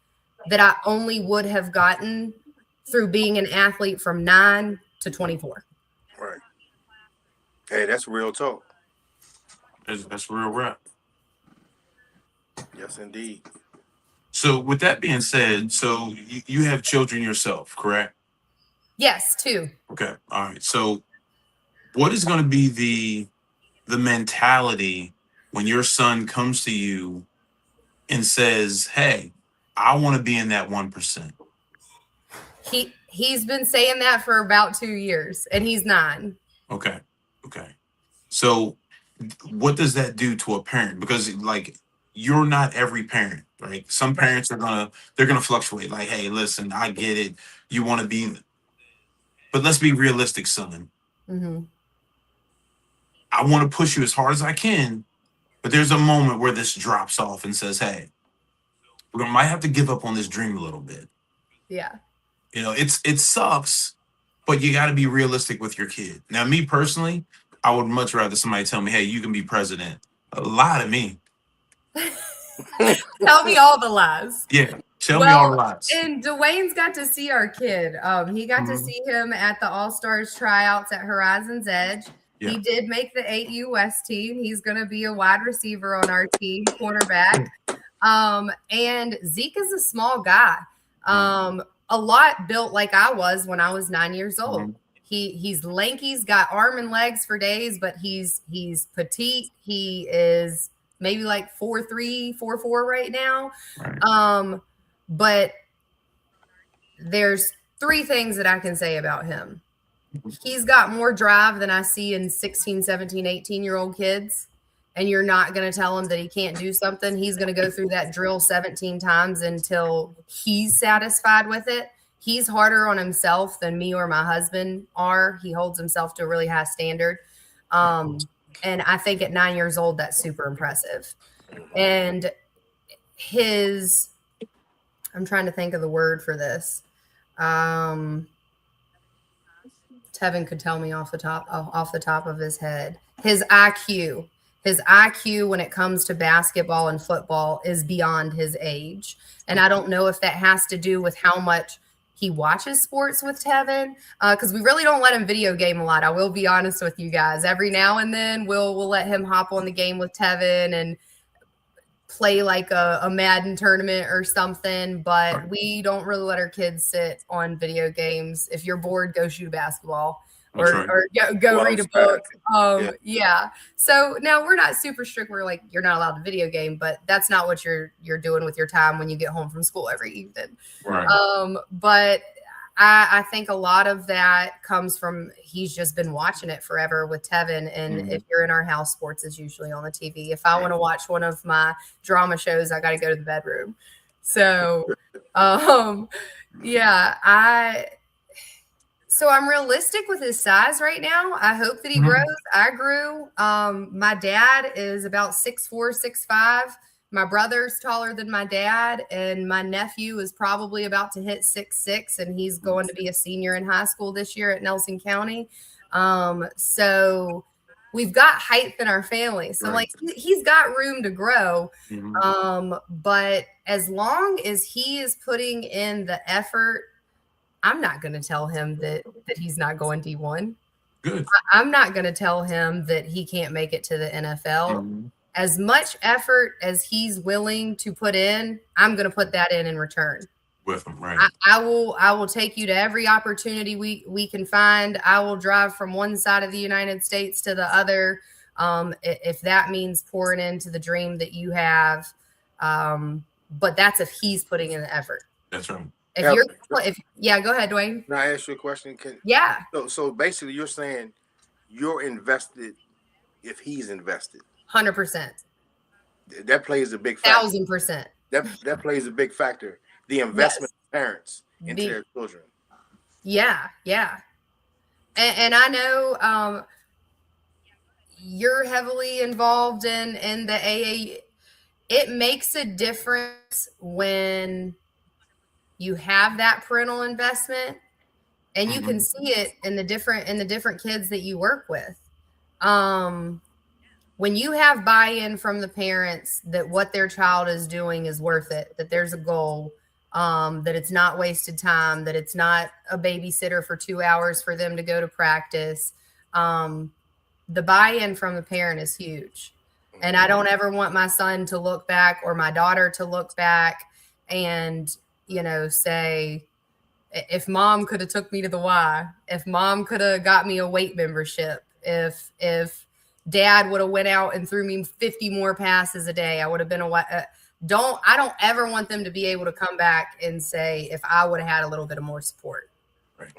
that I only would have gotten through being an athlete from 9 to 24. Right. Hey, that's real talk. That's real rap. Yes, indeed. So with that being said, so you have children yourself, correct? Yes, 2. Okay. All right. So what is going to be the mentality when your son comes to you and says, hey, I want to be in that 1%. He's been saying that for about 2 years, and he's 9. Okay. So what does that do to a parent? Because like you're not every parent, right? Some parents are gonna fluctuate. Like, hey, listen, I get it. You want to be, but let's be realistic, son. Mm-hmm. I want to push you as hard as I can, but there's a moment where this drops off and says, hey, we might have to give up on this dream a little bit. Yeah. You know, it sucks, but you got to be realistic with your kid. Now, me personally, I would much rather somebody tell me, hey, you can be president. Lie to me. Tell me all the lies. Yeah. Tell me all the lies. And Dwayne's got to see our kid. He got to see him at the All-Stars tryouts at Horizon's Edge. Yeah. He did make the 8U West team. He's going to be a wide receiver on our team, cornerback. And Zeke is a small guy. A lot built like I was when I was 9 years old. Mm-hmm. He's lanky, he's got arm and legs for days, but he's petite. He is maybe like 4'3", 4'4" right now. Right. But there's 3 things that I can say about him. He's got more drive than I see in 16, 17, 18-year-old kids. And you're not going to tell him that he can't do something. He's going to go through that drill 17 times until he's satisfied with it. He's harder on himself than me or my husband are. He holds himself to a really high standard. And I think at 9 years old, that's super impressive. And I'm trying to think of the word for this. Tevin could tell me off the top of his head. His IQ when it comes to basketball and football is beyond his age. And I don't know if that has to do with how much he watches sports with Tevin, because we really don't let him video game a lot. I will be honest with you guys. Every now and then we'll let him hop on the game with Tevin and play like a Madden tournament or something, but we don't really let our kids sit on video games. If you're bored, go shoot a basketball. Or go read a book. Yeah. So now we're not super strict. We're like, you're not allowed to video game, but that's not what you're doing with your time when you get home from school every evening. Right. But I think a lot of that comes from he's just been watching it forever with Tevin. And if you're in our house, sports is usually on the TV. If I want to watch one of my drama shows, I got to go to the bedroom. So, So I'm realistic with his size right now. I hope that he grows. I grew. My dad is about 6'4", 6'5". My brother's taller than my dad, and my nephew is probably about to hit 6'6", and he's going to be a senior in high school this year at Nelson County. So we've got height in our family. So like he's got room to grow. But as long as he is putting in the effort, I'm not going to tell him that he's not going D1. Good. I'm not going to tell him that he can't make it to the NFL. As much effort as he's willing to put in, I'm going to put that in return. With him, right? I will take you to every opportunity we can find. I will drive from one side of the United States to the other, if that means pouring into the dream that you have. But that's if he's putting in the effort. That's right. Go ahead, Dwayne. Can I ask you a question? So basically you're saying you're invested if he's invested. 100%. That plays a big factor. 1,000%. That plays a big factor. The investment of parents into their children. Yeah. And I know you're heavily involved in the AA. It makes a difference when you have that parental investment, and you can see it in the different kids that you work with. When you have buy-in from the parents that what their child is doing is worth it, that there's a goal, that it's not wasted time, that it's not a babysitter for 2 hours for them to go to practice. The buy-in from the parent is huge. And I don't ever want my son to look back or my daughter to look back and say, if mom could have took me to the Y, if mom could have got me a weight membership, if dad would have went out and threw me 50 more passes a day, I would have been I don't ever want them to be able to come back and say, if I would have had a little bit of more support. Right.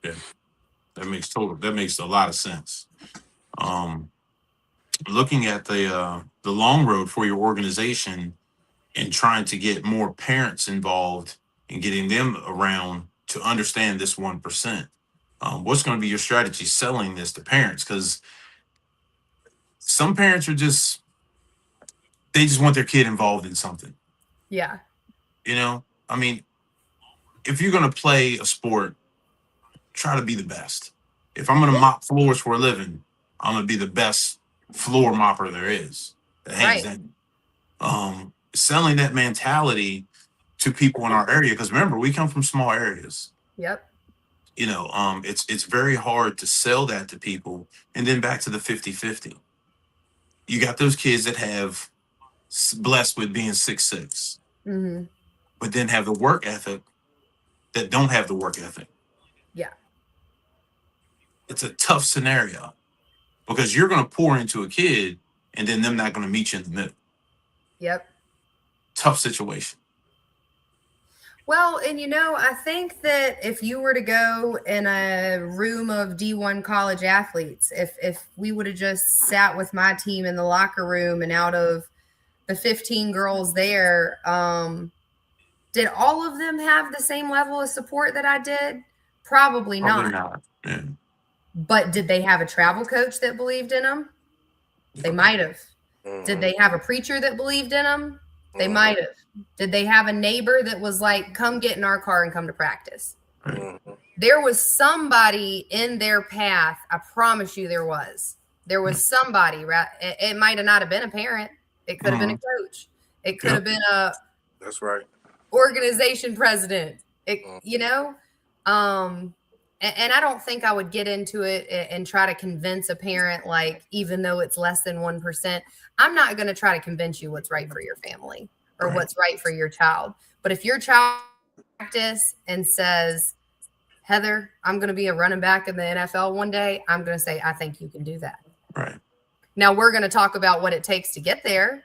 Yeah. That makes a lot of sense. Looking at the long road for your organization and trying to get more parents involved and getting them around to understand this 1%. What's going to be your strategy selling this to parents? Because some parents are they just want their kid involved in something. Yeah. You know, I mean, if you're going to play a sport, try to be the best. If I'm going to mop floors for a living, I'm going to be the best floor mopper there is. Hands down. Selling that mentality to people in our area, because remember, we come from small areas. Yep. You know, it's very hard to sell that to people. And then back to the 50-50. You got those kids that have blessed with being 6'6", but then have the work ethic that don't have the work ethic. Yeah. It's a tough scenario because you're going to pour into a kid and then them not going to meet you in the middle. Yep. Tough situation. Well, and I think that if you were to go in a room of D1 college athletes, if we would have just sat with my team in the locker room and out of the 15 girls there, did all of them have the same level of support that I did? Probably not. Yeah. But did they have a travel coach that believed in them? They might have. Did they have a preacher that believed in them? They might have. Did they have a neighbor that was like, come get in our car and come to practice? There was somebody in their path. I promise you there was. There was somebody. It might have not have been a parent. It could have been a coach. It could have been a that's right. organization president. And I don't think I would get into it and try to convince a parent, like, even though it's less than 1%, I'm not going to try to convince you what's right for your family or what's right for your child. But if your child practice and says, Heather, I'm going to be a running back in the NFL one day, I'm going to say, I think you can do that. Right. Now we're going to talk about what it takes to get there.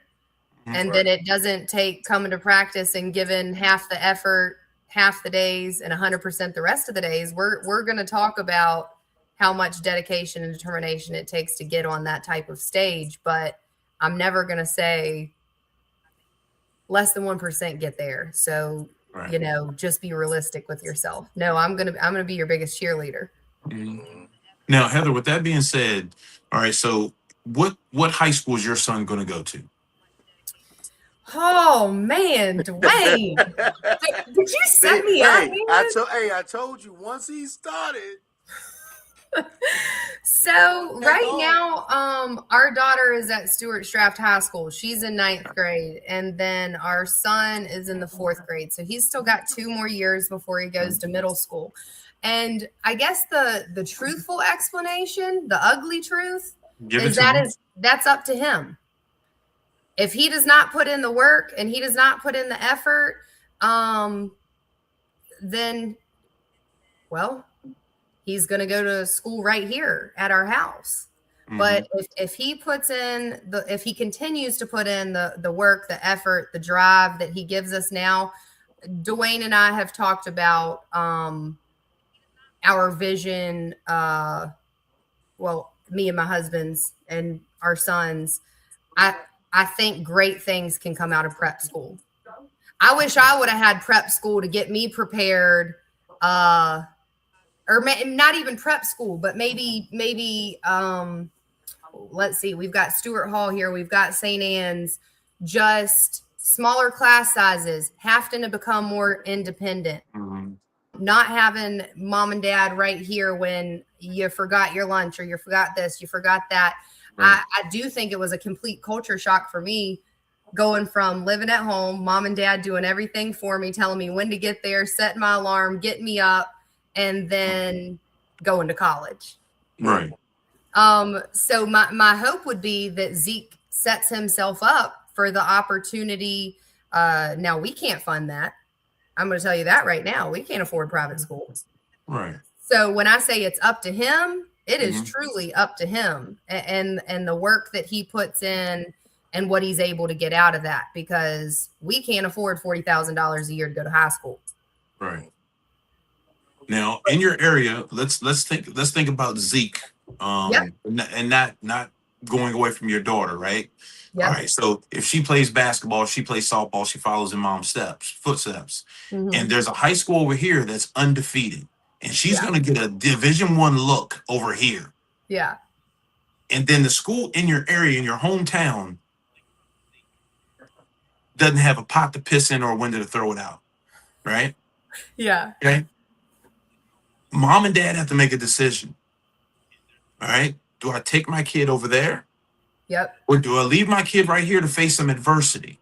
And then it doesn't take coming to practice and giving half the effort, half the days, and 100% the rest of the days. We're going to talk about how much dedication and determination it takes to get on that type of stage. But I'm never going to say less than 1% get there. So, just be realistic with yourself. No, I'm going to be your biggest cheerleader. Now, Heather, with that being said, all right, so what high school is your son going to go to? Oh man, Dwayne, did you set me up? I told you once he started. So right now, our daughter is at Stuart Straft High School. She's in 9th grade, and then our son is in the 4th grade. So he's still got 2 more years before he goes to middle school. And I guess the truthful explanation, the ugly truth, that's up to him. If he does not put in the work and he does not put in the effort, then, well, he's going to go to school right here at our house. But if he puts in if he continues to put in the work, the effort, the drive that he gives us now, Dwayne and I have talked about our vision. Well, me and my husband's and our sons. I think great things can come out of prep school. I wish I would have had prep school to get me prepared, or not even prep school, but maybe let's see. We've got Stuart Hall here. We've got St. Anne's, just smaller class sizes, having to become more independent, not having mom and dad right here when you forgot your lunch or you forgot this, you forgot that. I do think it was a complete culture shock for me, going from living at home, mom and dad doing everything for me, telling me when to get there, setting my alarm, getting me up, and then going to college. Right. So my hope would be that Zeke sets himself up for the opportunity. Now we can't fund that. I'm going to tell you that right now. We can't afford private school. Right. So when I say it's up to him, it is truly up to him and the work that he puts in and what he's able to get out of that, because we can't afford $40,000 a year to go to high school. Right. Now, in your area, let's think about Zeke, Yep. and not going away from your daughter, right? Yep. All right. So if she plays basketball, she plays softball, she follows in mom's footsteps. Mhm. And there's a high school over here that's undefeated, and she's Yeah. going to get a Division I look over here. Yeah. And then the school in your area, in your hometown, doesn't have a pot to piss in or a window to throw it out, right? Yeah. Okay. Mom and dad have to make a decision. All right. Do I take my kid over there? Yep. Or do I leave my kid right here to face some adversity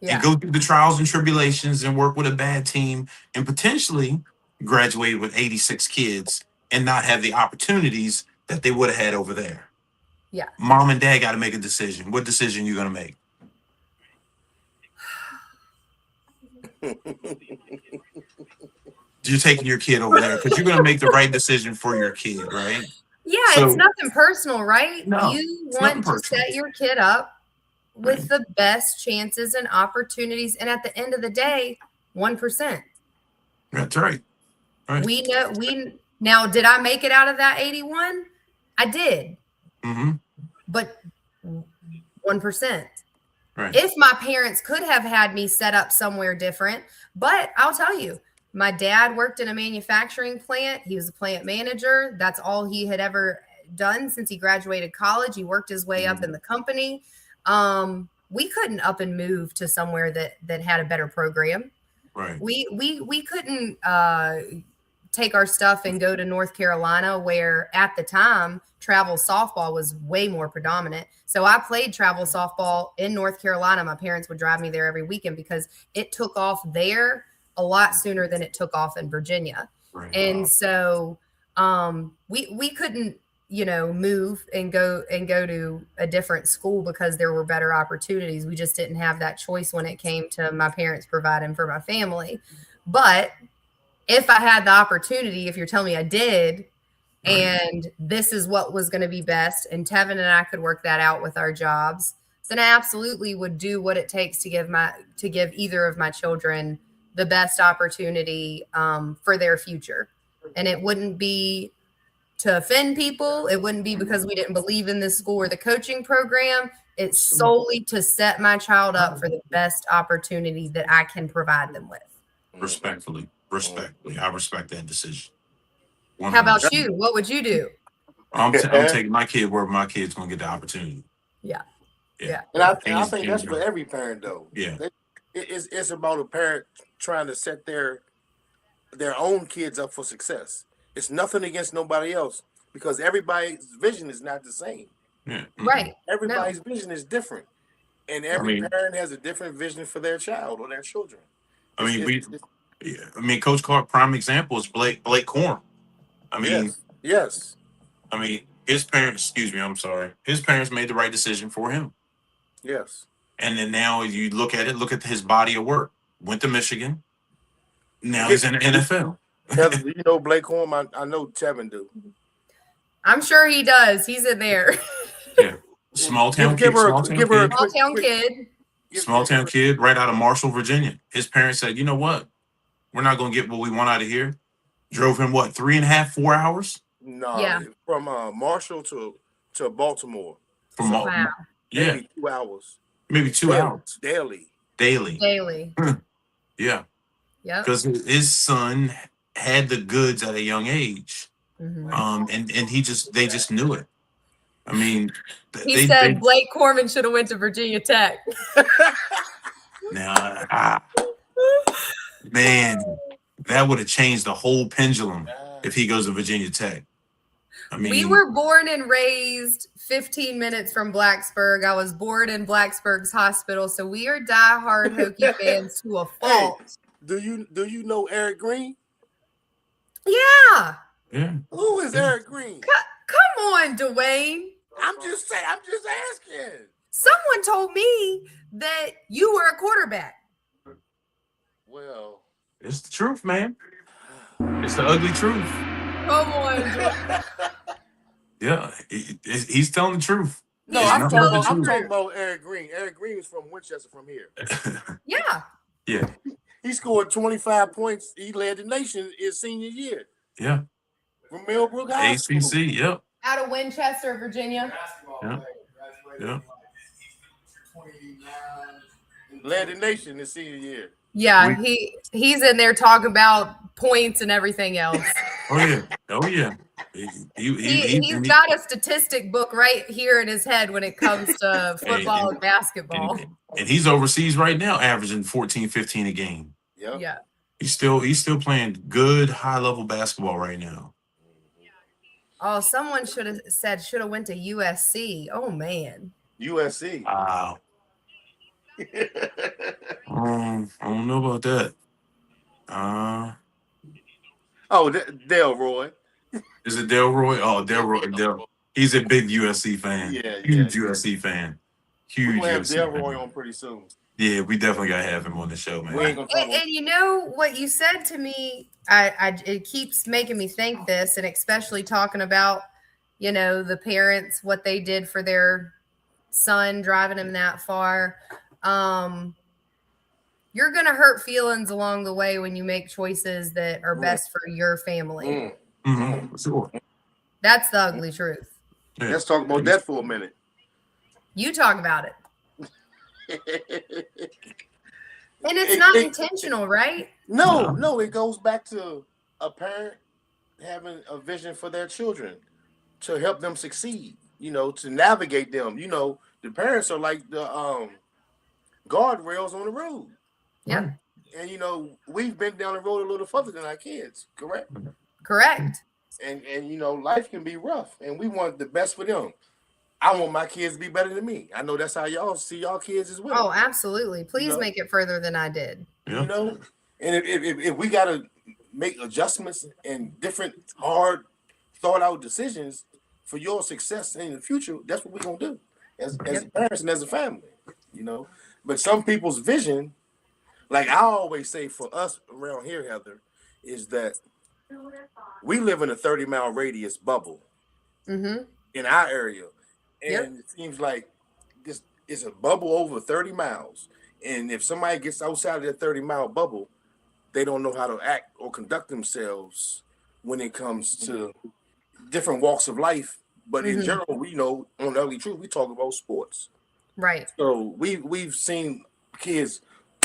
Yeah. and go through the trials and tribulations and work with a bad team and potentially graduate with 86 kids and not have the opportunities that they would have had over there? Yeah. Mom and dad got to make a decision. What decision you going to make? You're taking your kid over there because you're going to make the right decision for your kid, right? Yeah, So- it's nothing personal, right? No, You it's want nothing to personal. set your kid up with the best chances and opportunities. And at the end of the day, 1%. That's right. Right. We know now, did I make it out of that 81? I did, Mm-hmm. but 1%. Right. If my parents could have had me set up somewhere different, but I'll tell you, my dad worked in a manufacturing plant. He was a plant manager. That's all he had ever done since he graduated college. He worked his way up in the company. We couldn't up and move to somewhere that had a better program. Right. We couldn't take our stuff and go to North Carolina, where at the time travel softball was way more predominant. So I played travel softball in North Carolina. My parents would drive me there every weekend because it took off there a lot sooner than it took off in Virginia. Right. And so we couldn't, move and go to a different school because there were better opportunities. We just didn't have that choice when it came to my parents providing for my family. But if I had the opportunity, if you're telling me I did, and this is what was going to be best, and Tevin and I could work that out with our jobs, then I absolutely would do what it takes to give either of my children the best opportunity for their future. And it wouldn't be to offend people. It wouldn't be because we didn't believe in this school or the coaching program. It's solely to set my child up for the best opportunity that I can provide them with. Respectfully, I respect that decision. How about 100%. you? What would you do? I'm taking my kid where my kid's going to get the opportunity. Yeah. And I think that's for every parent, though. Yeah. It's about a parent trying to set their own kids up for success. It's nothing against nobody else, because everybody's vision is not the same. Yeah. Right. Everybody's vision is different, and every parent has a different vision for their child or their children. Coach Clark, prime example is Blake Corn. Yes. His parents, his parents made the right decision for him. Yes. And then now you look at his body of work. Went to Michigan. Now he's in the NFL. Heather, do you know Blake Horn? I know Tevin do. I'm sure he does. He's in there. Yeah. Small town kid. Small town kid right out of Marshall, Virginia. His parents said, you know what? We're not going to get what we want out of here. Drove him, 3.5, 4 hours? No, Yeah. From Marshall to Baltimore. Wow. Yeah. Maybe 2 hours. Maybe 2 hours. Daily. Yeah. Yep. Because his son had the goods at a young age. Mhm. And they just knew it. He said Blake Corman should have went to Virginia Tech. Man, that would have changed the whole pendulum if he goes to Virginia Tech. We were born and raised 15 minutes from Blacksburg. I was born in Blacksburg's hospital, so we are diehard Hokie fans to a fault. Hey, do you know Eric Green? Yeah. Who is Eric Green? Come on, Dwayne. I'm just asking. Someone told me that you were a quarterback. Well, it's the truth, man. It's the ugly truth. Come on, Dwayne. Yeah, he's telling the truth. No, There's I'm nothing talking but about the I'm truth. talking about Eric Green. Eric Green is from Winchester, from here. Yeah. Yeah, He scored 25 points. He led the nation his senior year yeah. from Millbrook High School. ACC, yep. Out of Winchester, Virginia. Yeah. Yeah. Led the nation his senior year. Yeah, he's in there talking about points and everything else. Oh yeah. Oh yeah. He's got a statistic book right here in his head when it comes to football and basketball. And he's overseas right now, averaging 14, 15 a game. Yep. Yeah. He's still playing good high level basketball right now. Oh, someone should have went to USC. Oh man. USC. Wow. I don't know about that. Oh, Delroy. Is it Delroy? Oh, Delroy. He's a big USC fan. Yeah, Huge yeah. USC fan. We're Huge gonna have USC Delroy fan. on pretty soon. Yeah, we definitely gotta have him on the show, man. We ain't gonna talk about And you know what you said to me, it keeps making me think this, and especially talking about, you know, the parents, what they did for their son, driving him that far. You're gonna hurt feelings along the way when you make choices that are best for your family. Mm-hmm. Sure. That's the ugly truth. Yeah. Let's talk about that for a minute. You talk about it. And it's not intentional, right? No, it goes back to a parent having a vision for their children to help them succeed, you know, to navigate them. You know, the parents are like the guardrails on the road. Yeah. And you know, we've been down the road a little further than our kids, correct? Correct. And you know, life can be rough, and we want the best for them. I want my kids to be better than me. I know that's how y'all see y'all kids as well. Oh, absolutely. Please You know? make it further than I did. Yeah. You know, and if we gotta make adjustments and different hard thought out decisions for your success in the future, that's what we're gonna do as parents and as a family, you know. But some people's vision, like I always say for us around here, Heather, is that we live in a 30-mile radius bubble Mm-hmm. in our area. And Yep. it seems like this is a bubble over 30 miles. And if somebody gets outside of that 30-mile bubble, they don't know how to act or conduct themselves when it comes to different walks of life. But in general, we know on the Ugly Truth, we talk about sports. Right. So we've seen kids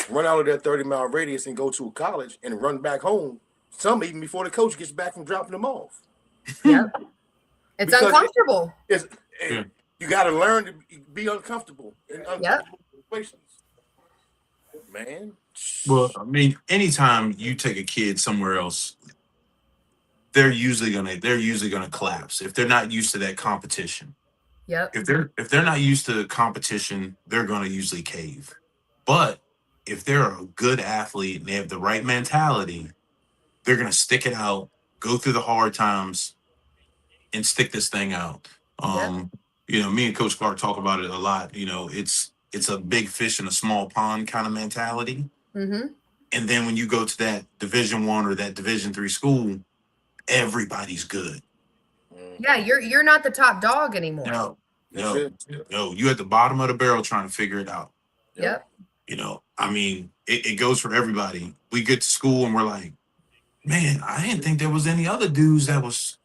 run out of that 30-mile radius and go to a college and run back home. Some even before the coach gets back from dropping them off. Yep. It's Because uncomfortable. You got to learn to be uncomfortable in uncomfortable situations. Man. Well, I mean, anytime you take a kid somewhere else, they're usually gonna collapse if they're not used to that competition. Yep. If they're not used to competition, they're gonna usually cave. But if they're a good athlete and they have the right mentality, they're gonna stick it out, go through the hard times, and stick this thing out. You know, me and Coach Clark talk about it a lot. You know, it's a big fish in a small pond kind of mentality. Mm-hmm. And then when you go to that Division I or that Division III school, everybody's good. Yeah, you're not the top dog anymore. No, That's you at the bottom of the barrel trying to figure it out. Yep. You know, I mean, it goes for everybody. We get to school and we're like, man, I didn't think there was any other dudes that was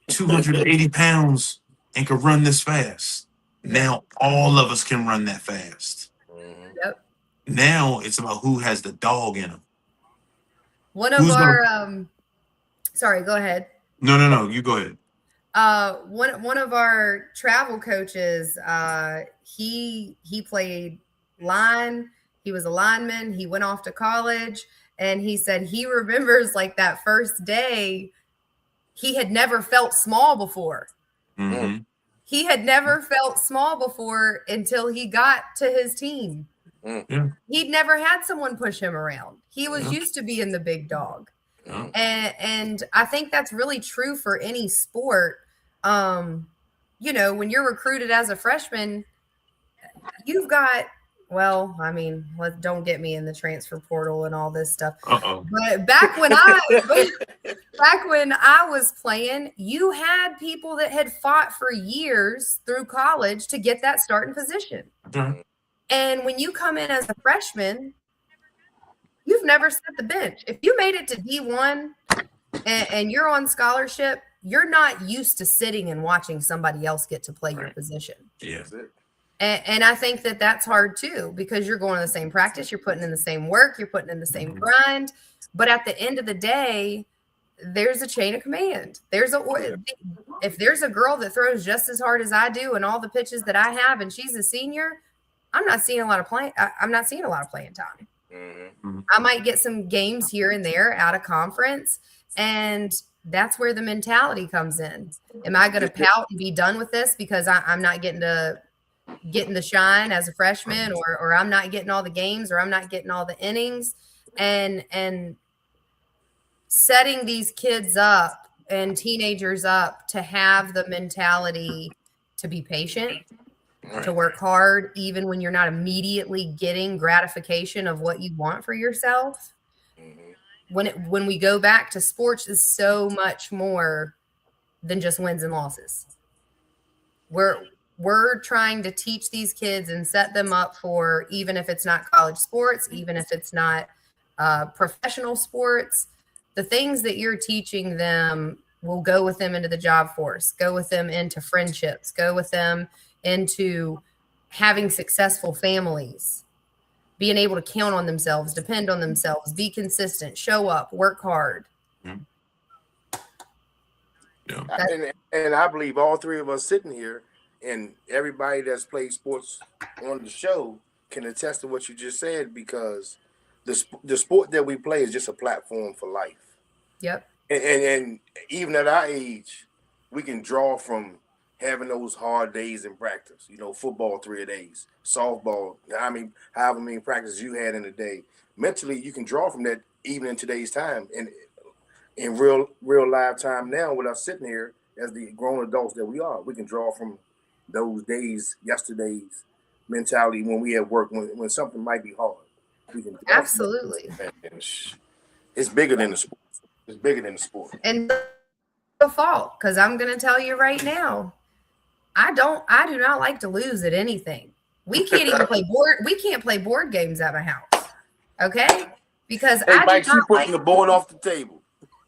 280 pounds and could run this fast. Now all of us can run that fast. Yep. Now it's about who has the dog in them. One of our sorry, go ahead. No, you go ahead. One of our travel coaches, he played line. He was a lineman. He went off to college, and he said he remembers like that first day, he had never felt small before. Mm-hmm. He had never felt small before until he got to his team. Yeah. He'd never had someone push him around. He was used to being the big dog. Yeah. And I think that's really true for any sport. You know, when you're recruited as a freshman, you've got Well, I mean, don't get me in the transfer portal and all this stuff. Uh-oh. But back when I was playing, you had people that had fought for years through college to get that starting position. Okay. And when you come in as a freshman, you've never set the bench. If you made it to D1 and you're on scholarship, you're not used to sitting and watching somebody else get to play your position. Yeah. And I think that that's hard too, because you're going to the same practice, you're putting in the same work, you're putting in the same grind. But at the end of the day, there's a chain of command. If there's a girl that throws just as hard as I do and all the pitches that I have, and she's a senior, I'm not seeing a lot of playing time. Mm-hmm. I might get some games here and there out of conference, and that's where the mentality comes in. Am I going to pout and be done with this because I'm not getting the shine as a freshman, or I'm not getting all the games, or I'm not getting all the innings, and setting these kids up and teenagers up to have the mentality to be patient, to work hard, even when you're not immediately getting gratification of what you want for yourself. When we go back to sports, is so much more than just wins and losses. We're trying to teach these kids and set them up for, even if it's not college sports, even if it's not professional sports, the things that you're teaching them will go with them into the job force, go with them into friendships, go with them into having successful families, being able to count on themselves, depend on themselves, be consistent, show up, work hard. Yeah. And I believe all three of us sitting here and everybody that's played sports on the show can attest to what you just said, because the sport that we play is just a platform for life. Yep. And even at our age, we can draw from having those hard days in practice. Football 3 days, softball, however many practices you had in a day. Mentally, you can draw from that even in today's time. And in real live time now, with us sitting here as the grown adults that we are, we can draw from those days, yesterday's mentality when we at work, when something might be hard. We can absolutely. It's bigger than the sport. It's bigger than the sport. And the fault, because I'm going to tell you right now, I do not like to lose at anything. We can't even play board. We can't play board games at my house. Okay, because I do not putting the board off the table.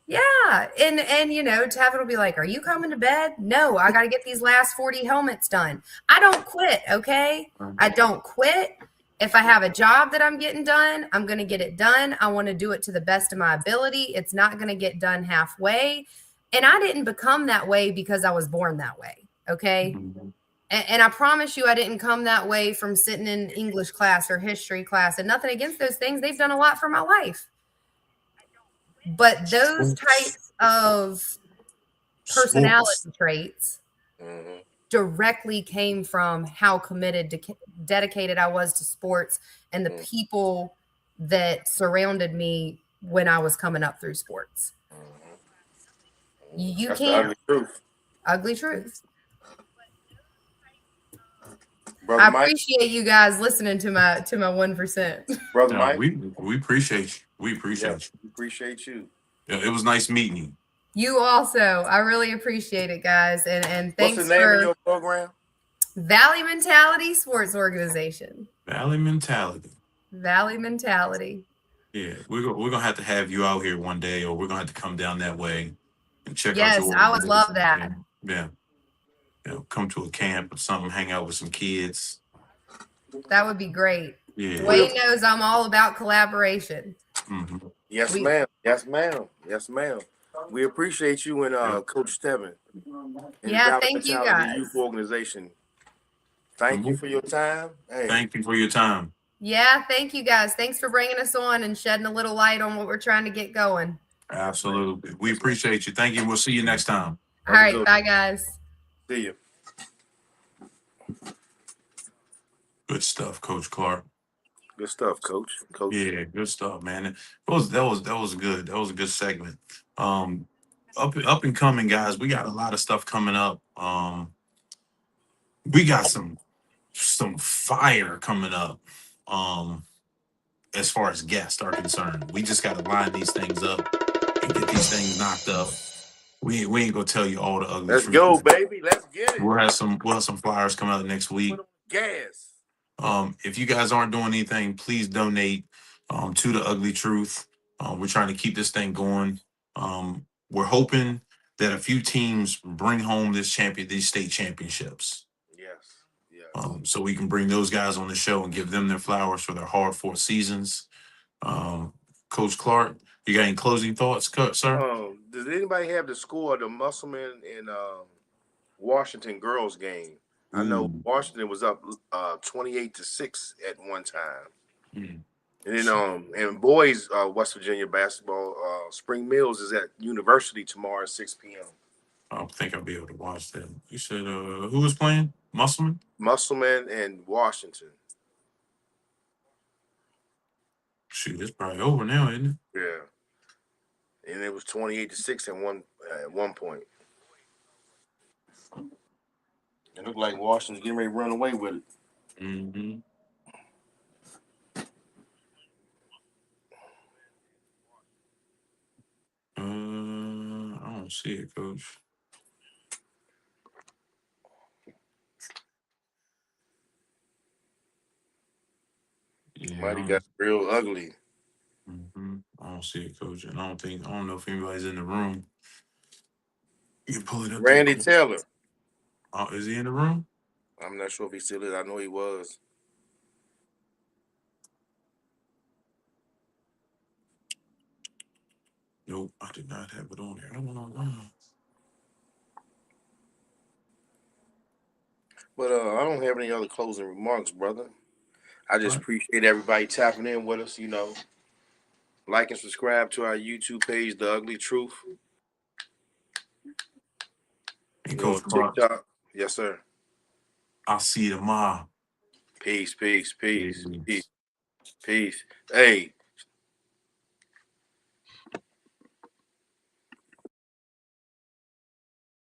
Yeah, and Tavin will be like, "Are you coming to bed?" No, I got to get these last 40 helmets done. I don't quit. Okay, I don't quit. If I have a job that I'm getting done, I'm going to get it done. I want to do it to the best of my ability. It's not going to get done halfway. And I didn't become that way because I was born that way. Okay. And I promise you, I didn't come that way from sitting in English class or history class, and nothing against those things. They've done a lot for my life. But those types of personality traits directly came from how committed, dedicated I was to sports and the people that surrounded me when I was coming up through sports. You That's can't. the ugly truth. Ugly truth. Brother I Mike, appreciate you guys listening to my 1%. Brother No, Mike, we appreciate you. We appreciate yes, you. appreciate you. Yeah, it was nice meeting you. You also. I really appreciate it, guys. And thanks What's the name for of your program? Valley Mentality Sports Organization. Valley Mentality. Valley Mentality. Yeah, we're gonna have to have you out here one day, or we're gonna have to come down that way and check out Yes, your I would organization. love that. Yeah. Come to a camp or something, hang out with some kids. That would be great. Yeah. Wade knows I'm all about collaboration. Mhm. Yes, ma'am. Yes, ma'am. Yes, ma'am. We appreciate you and Coach Tevin. and Yeah, Valley thank you, Mentality guys. Youth Organization. Thank you for your time. Hey, Thank you for your time. Yeah, thank you, guys. Thanks for bringing us on and shedding a little light on what we're trying to get going. Absolutely. We appreciate you. Thank you. We'll see you next time. All right, bye, guys. see you. Good stuff, Coach Clark. Good stuff, Coach. Yeah, good stuff, man. That was good. That was a good segment. Up and coming, guys. We got a lot of stuff coming up. We got some fire coming up. as far as guests are concerned. We just got to line these things up and get these things knocked up. We ain't gonna tell you all the ugly Let's truth. go, baby. Let's get it. We'll have some flyers come out next week. Gas. If you guys aren't doing anything, please donate to the Ugly Truth. We're trying to keep this thing going. We're hoping that a few teams bring home these state championships. Yes. So we can bring those guys on the show and give them their flowers for their hard-fought seasons. Coach Clark, you got any closing thoughts, sir? Does anybody have the score of the Musselman and Washington girls game? I know Washington was up 28-6 at one time. Mm. And then and boys West Virginia basketball, Spring Mills is at University tomorrow at 6 p.m. I don't think I'll be able to watch that. You said who was playing? Musselman? Musselman and Washington. Shoot, it's probably over now, isn't it? Yeah. And it was 28-6 at one point. It looked like Washington's getting ready to run away with it. Mm-hmm. I don't see it, Coach. Yeah, Mighty got real ugly. Mm-hmm. I don't see it, Coach. And I don't know if anybody's in the room. You can pull it up. Randy Taylor. Oh, is he in the room? I'm not sure if he still is. I know he was. Nope, I did not have it on there. I don't know. But I don't have any other closing remarks, brother. I just appreciate everybody tapping in with us, Like and subscribe to our YouTube page, The Ugly Truth. And Coach Clark, TikTok. Yes, sir. I'll see you tomorrow. Peace. Hey,